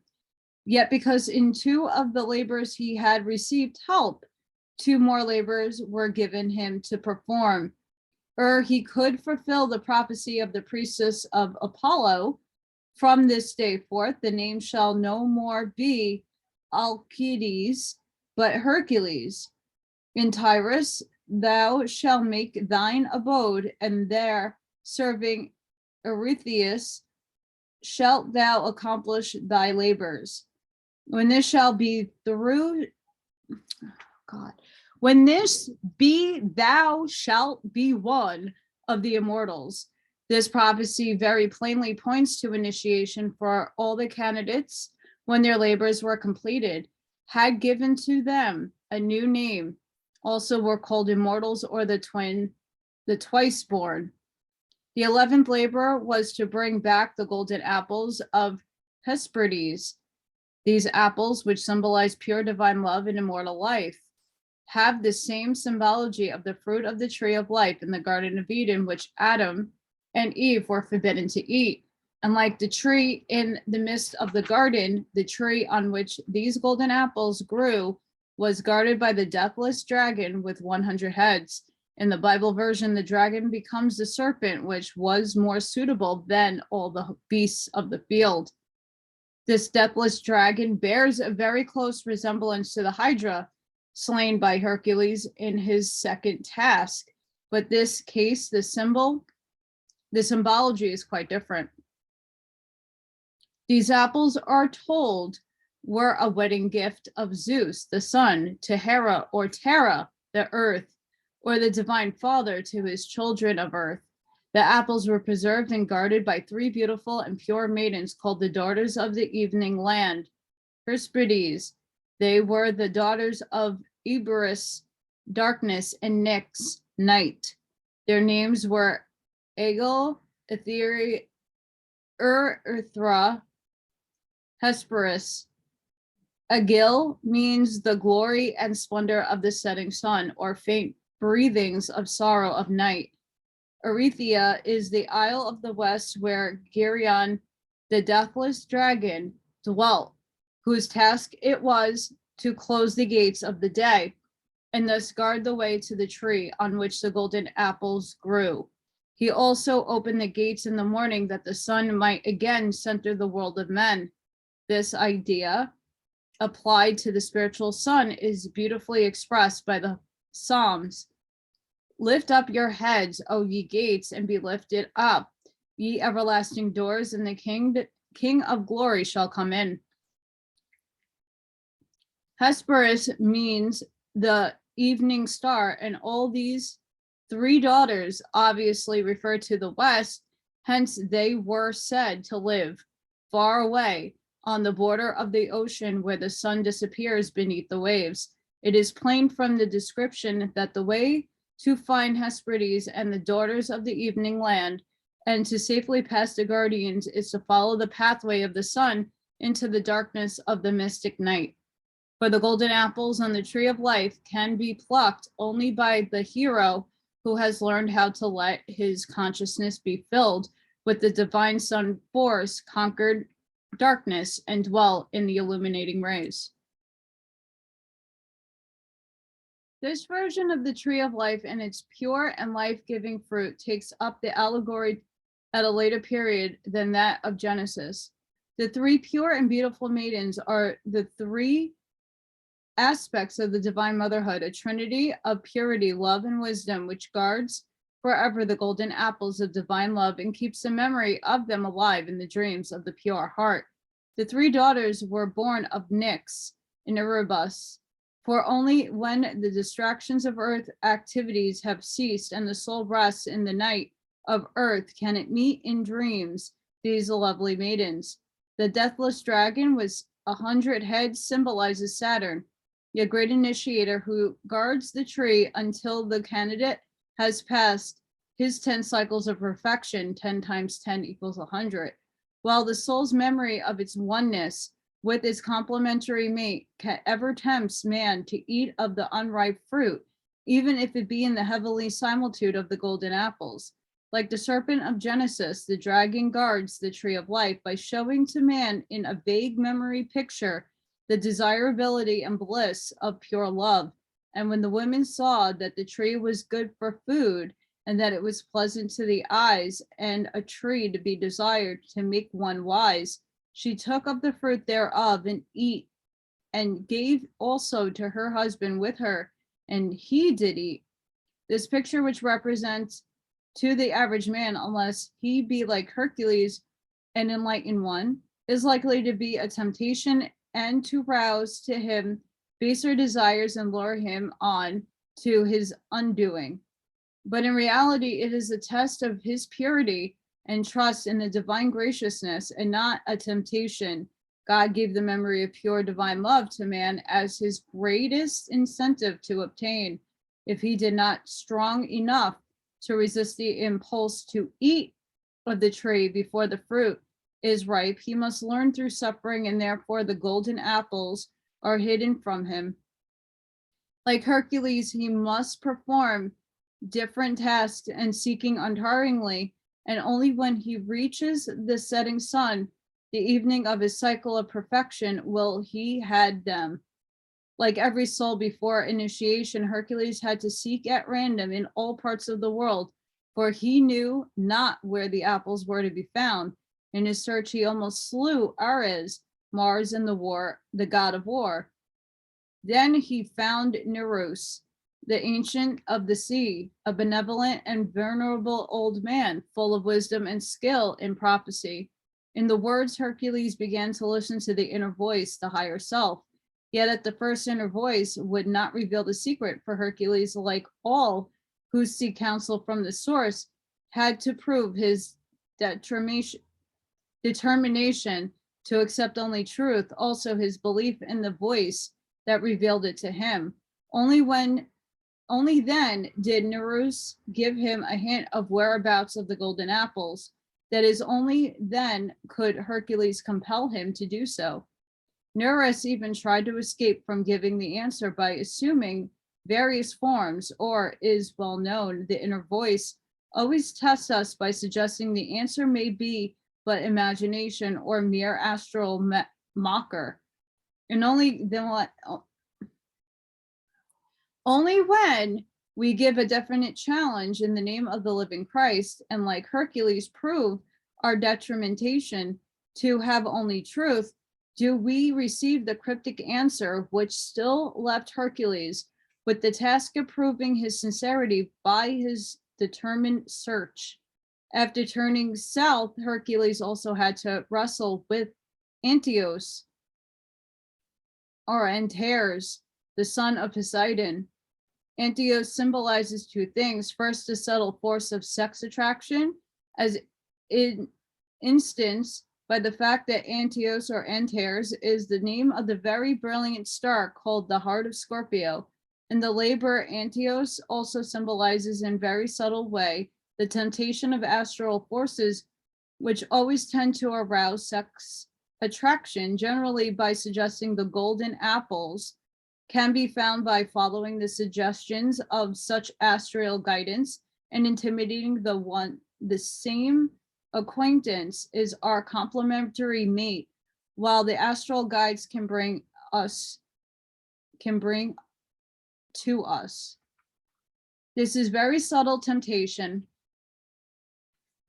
Yet because in 2 of the labors he had received help, 2 more labors were given him to perform. He could fulfill the prophecy of the priestess of Apollo. From this day forth, the name shall no more be Alcides, but Hercules. In Tyrus, thou shalt make thine abode, and there, serving Eurystheus, shalt thou accomplish thy labors. When this shall be through, God, when this be, thou shalt be one of the immortals. This prophecy very plainly points to initiation for all the candidates when their labors were completed, had given to them a new name. Also were called immortals or the twice born. The 11th labor was to bring back the golden apples of Hesperides. These apples, which symbolize pure divine love and immortal life, have the same symbology of the fruit of the tree of life in the Garden of Eden, which Adam and Eve were forbidden to eat. And like the tree in the midst of the garden, the tree on which these golden apples grew was guarded by the deathless dragon with 100 heads. In the Bible version, the dragon becomes the serpent, which was more suitable than all the beasts of the field. This deathless dragon bears a very close resemblance to the Hydra, slain by Hercules in his second task. But this case, the symbology is quite different. These apples are told were a wedding gift of Zeus, the sun, to Hera or Terra, the earth, or the divine father to his children of earth. The apples were preserved and guarded by 3 beautiful and pure maidens called the daughters of the evening land, Hesperides. They were the daughters of Erebus, darkness, and Nyx, night. Their names were Egil, Erthra, Hesperus. Egil means the glory and splendor of the setting sun, or faint breathings of sorrow of night. Erythea is the isle of the west where Geryon, the deathless dragon, dwelt, whose task it was to close the gates of the day and thus guard the way to the tree on which the golden apples grew. He also opened the gates in the morning that the sun might again center the world of men. This idea, applied to the spiritual sun, is beautifully expressed by the Psalms. Lift up your heads, O ye gates, and be lifted up, ye everlasting doors, and the King of glory shall come in. Hesperus means the evening star, and all these 3 daughters obviously refer to the west, hence they were said to live far away on the border of the ocean where the sun disappears beneath the waves. It is plain from the description that the way to find Hesperides and the daughters of the evening land and to safely pass the guardians is to follow the pathway of the sun into the darkness of the mystic night. For the golden apples on the tree of life can be plucked only by the hero who has learned how to let his consciousness be filled with the divine sun force, conquered darkness, and dwell in the illuminating rays. This version of the tree of life and its pure and life-giving fruit takes up the allegory at a later period than that of Genesis. The 3 pure and beautiful maidens are the 3 aspects of the divine motherhood, a trinity of purity, love, and wisdom, which guards forever the golden apples of divine love and keeps the memory of them alive in the dreams of the pure heart. The 3 daughters were born of Nyx and Erebus, for only when the distractions of earth activities have ceased and the soul rests in the night of earth can it meet in dreams these lovely maidens. The deathless dragon with 100 heads symbolizes Saturn, the great initiator who guards the tree until the candidate has passed his 10 cycles of perfection. 10 times 10 equals 100. While the soul's memory of its oneness with its complementary mate ever tempts man to eat of the unripe fruit, even if it be in the heavenly similitude of the golden apples. Like the serpent of Genesis, the dragon guards the tree of life by showing to man in a vague memory picture the desirability and bliss of pure love. And when the women saw that the tree was good for food, and that it was pleasant to the eyes, and a tree to be desired to make one wise, she took of the fruit thereof and eat, and gave also to her husband with her, and he did eat. This picture, which represents to the average man, unless he be like Hercules, an enlightened one, is likely to be a temptation and to rouse to him baser desires and lure him on to his undoing. But in reality, it is a test of his purity and trust in the divine graciousness, and not a temptation. God gave the memory of pure divine love to man as his greatest incentive to obtain. If he did not strong enough to resist the impulse to eat of the tree before the fruit is ripe, he must learn through suffering, and therefore the golden apples are hidden from him. Like Hercules, he must perform different tasks and seeking untiringly, and only when he reaches the setting sun, the evening of his cycle of perfection, will he had them. Like every soul before initiation, Hercules had to seek at random in all parts of the world, for he knew not where the apples were to be found. In his search, he almost slew Ares, Mars, and the god of war. Then he found Nereus, the ancient of the sea, a benevolent and venerable old man, full of wisdom and skill in prophecy. In the words, Hercules began to listen to the inner voice, the higher self. Yet at the first inner voice would not reveal the secret, for Hercules, like all who seek counsel from the source, had to prove his determination to accept only truth, also his belief in the voice that revealed it to him. Only then did Nereus give him a hint of whereabouts of the golden apples. That is, only then could Hercules compel him to do so. Nereus even tried to escape from giving the answer by assuming various forms, or is well known, the inner voice always tests us by suggesting the answer may be but imagination or mere astral mocker. And only when we give a definite challenge in the name of the living Christ, and like Hercules prove our determination to have only truth, do we receive the cryptic answer which still left Hercules with the task of proving his sincerity by his determined search. After turning south, Hercules also had to wrestle with Antaeus, or Antares, the son of Poseidon. Antaeus symbolizes two things. First, the subtle force of sex attraction, as in instance by the fact that Antaeus, or Antares, is the name of the very brilliant star called the Heart of Scorpio. In the labor, Antaeus also symbolizes in very subtle way the temptation of astral forces, which always tend to arouse sex attraction, generally by suggesting the golden apples can be found by following the suggestions of such astral guidance and intimidating the same acquaintance is our complementary mate, while the astral guides can bring to us. This is very subtle temptation,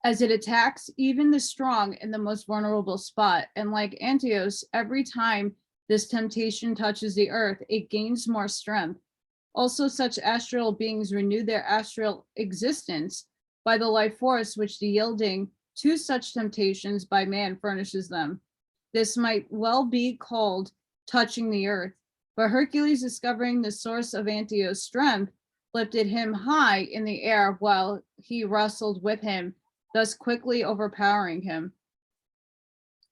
as it attacks even the strong in the most vulnerable spot. And like Antaeus, every time this temptation touches the earth, it gains more strength. Also, such astral beings renew their astral existence by the life force which the yielding to such temptations by man furnishes them. This might well be called touching the earth, but Hercules, discovering the source of Antaeus' strength, lifted him high in the air while he wrestled with him, thus quickly overpowering him.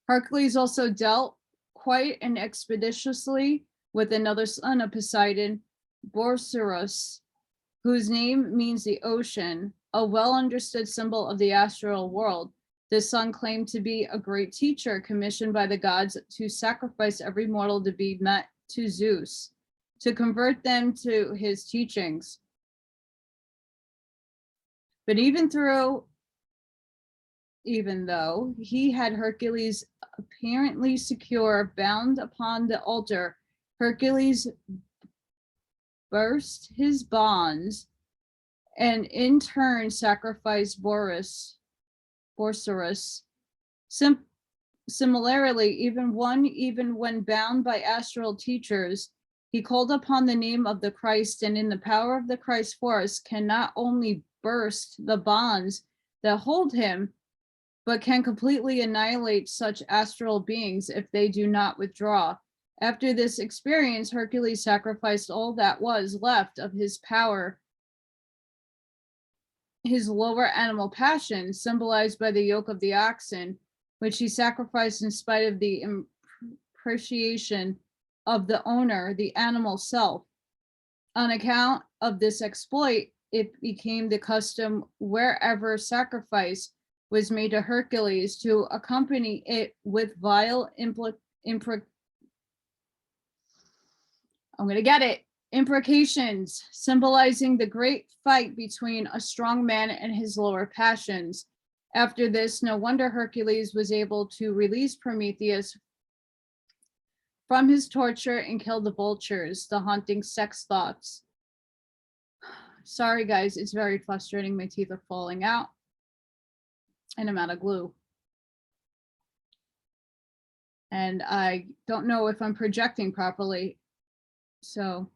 Hercules also dealt quite and expeditiously with another son of Poseidon, Boreas, whose name means the ocean, a well understood symbol of the astral world. This son claimed to be a great teacher commissioned by the gods to sacrifice every mortal to be met to Zeus, to convert them to his teachings. But even though even though he had Hercules apparently secure, bound upon the altar, Hercules burst his bonds and in turn sacrificed Boreas. Similarly, even when bound by astral teachers, he called upon the name of the Christ, and in the power of the Christ force can not only burst the bonds that hold him, but can completely annihilate such astral beings if they do not withdraw. After this experience, Hercules sacrificed all that was left of his power, his lower animal passion, symbolized by the yoke of the oxen, which he sacrificed in spite of the appreciation of the owner, the animal self. On account of this exploit, it became the custom wherever sacrifice was made to Hercules to accompany it with vile imprecations, symbolizing the great fight between a strong man and his lower passions. After this, no wonder Hercules was able to release Prometheus from his torture and kill the vultures, the haunting sex thoughts. Sorry, guys, it's very frustrating. My teeth are falling out and I'm out of glue. And I don't know if I'm projecting properly. So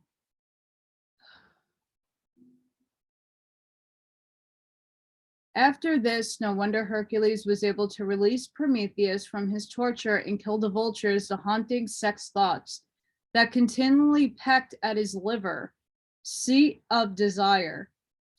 after this, no wonder Hercules was able to release Prometheus from his torture and kill the vultures, the haunting sex thoughts that continually pecked at his liver, seat of desire.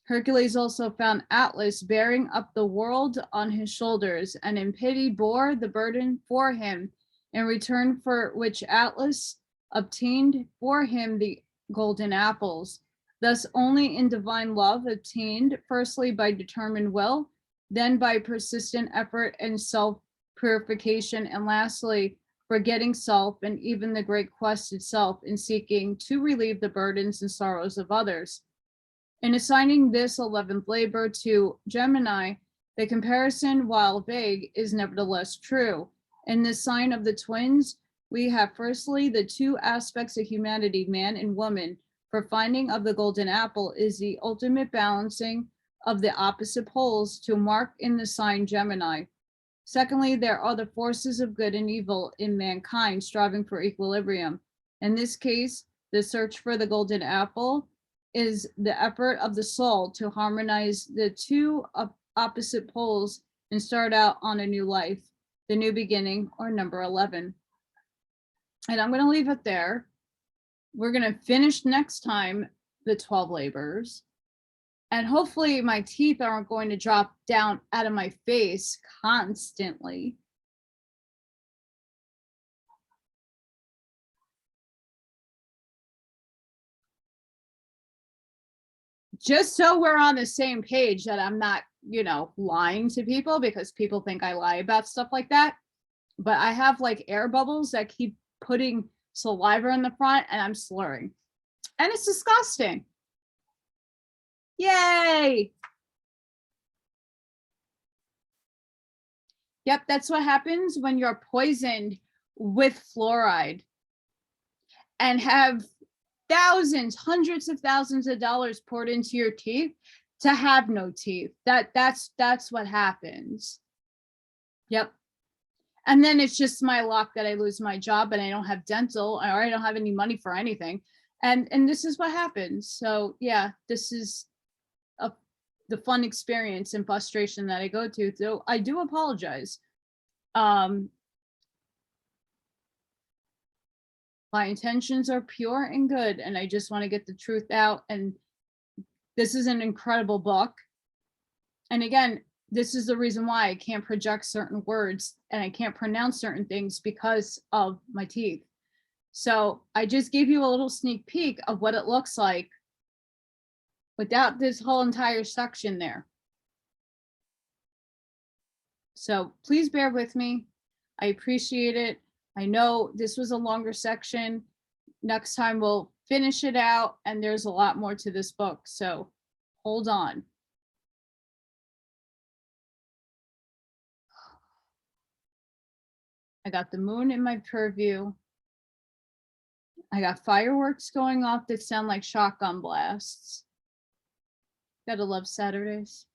Hercules also found Atlas bearing up the world on his shoulders, and in pity bore the burden for him, in return for which Atlas obtained for him the golden apples. Thus only in divine love, obtained firstly by determined will, then by persistent effort and self-purification, and lastly, forgetting self and even the great quest itself in seeking to relieve the burdens and sorrows of others. In assigning this 11th labor to Gemini, the comparison, while vague, is nevertheless true. In this sign of the twins, we have firstly the two aspects of humanity, man and woman. For finding of the golden apple is the ultimate balancing of the opposite poles to mark in the sign Gemini. Secondly, there are the forces of good and evil in mankind striving for equilibrium. In this case, the search for the golden apple is the effort of the soul to harmonize the two opposite poles and start out on a new life, the new beginning, or number 11. And I'm going to leave it there. We're going to finish next time the 12 labors. And hopefully my teeth aren't going to drop down out of my face constantly. Just so we're on the same page that I'm not, lying to people, because people think I lie about stuff like that. But I have like air bubbles that keep putting saliva in the front and I'm slurring. And it's disgusting. Yay! Yep, that's what happens when you're poisoned with fluoride and have thousands, hundreds of thousands of dollars poured into your teeth to have no teeth. That's what happens. Yep. And then it's just my luck that I lose my job and I don't have dental, or I don't have any money for anything. And this is what happens. So yeah, this is the fun experience and frustration that I go to. So I do apologize. My intentions are pure and good, and I just want to get the truth out. And this is an incredible book. And again, this is the reason why I can't project certain words and I can't pronounce certain things because of my teeth. So I just gave you a little sneak peek of what it looks like without this whole entire section there. So please bear with me. I appreciate it. I know this was a longer section. Next time we'll finish it out, and there's a lot more to this book. So hold on. I got the moon in my purview. I got fireworks going off that sound like shotgun blasts. Gotta love Saturdays.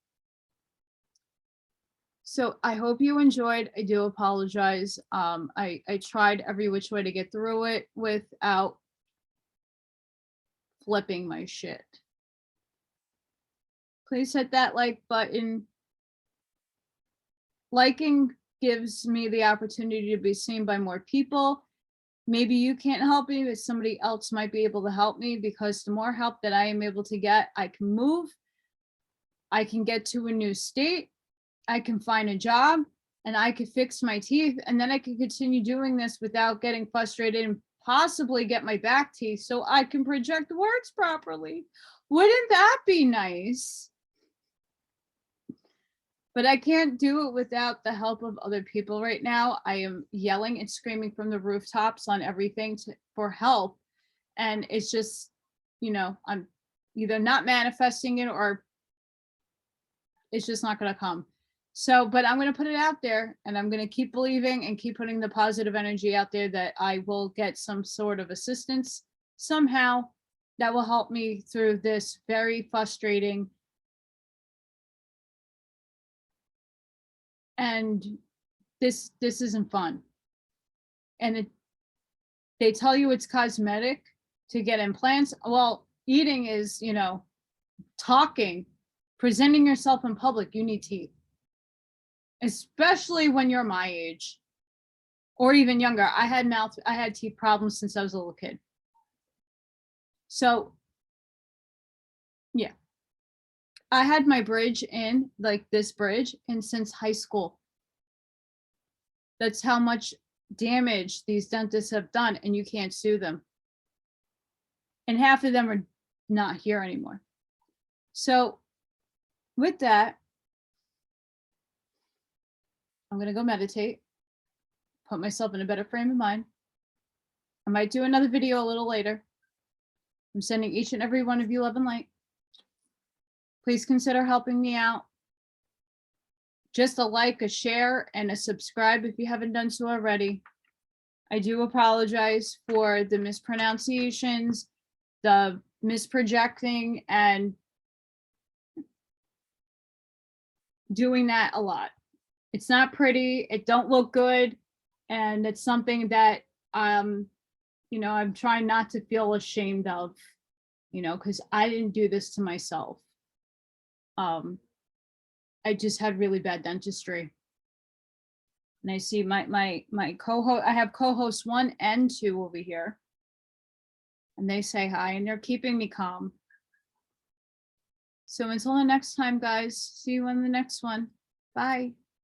So I hope you enjoyed. I do apologize. I tried every which way to get through it without flipping my shit. Please hit that like button. Liking gives me the opportunity to be seen by more people. Maybe you can't help me, but somebody else might be able to help me, because the more help that I am able to get, I can move, I can get to a new state, I can find a job, and I could fix my teeth, and then I can continue doing this without getting frustrated and possibly get my back teeth so I can project words properly. Wouldn't that be nice? But I can't do it without the help of other people right now. I am yelling and screaming from the rooftops on everything for help. And it's just, you know, I'm either not manifesting it or it's just not going to come. So, but I'm going to put it out there, and I'm going to keep believing and keep putting the positive energy out there that I will get some sort of assistance somehow that will help me through this very frustrating and this isn't fun. And they tell you it's cosmetic to get implants. Well, eating is, you know, talking, presenting yourself in public. You need teeth, especially when you're my age or even younger. I had teeth problems since I was a little kid. So yeah, I had my bridge in, like this bridge, and since high school. That's how much damage these dentists have done, and you can't sue them. And half of them are not here anymore. So with that, I'm going to go meditate, put myself in a better frame of mind. I might do another video a little later. I'm sending each and every one of you love and light. Please consider helping me out. Just a like, a share, and a subscribe if you haven't done so already. I do apologize for the mispronunciations, the misprojecting, and doing that a lot. It's not pretty, it don't look good, and it's something that you know, I'm trying not to feel ashamed of, you know, because I didn't do this to myself. I just had really bad dentistry. And I see my co-host, I have co-hosts 1 and 2 over here. And they say hi, and they're keeping me calm. So until the next time, guys, see you on the next one. Bye.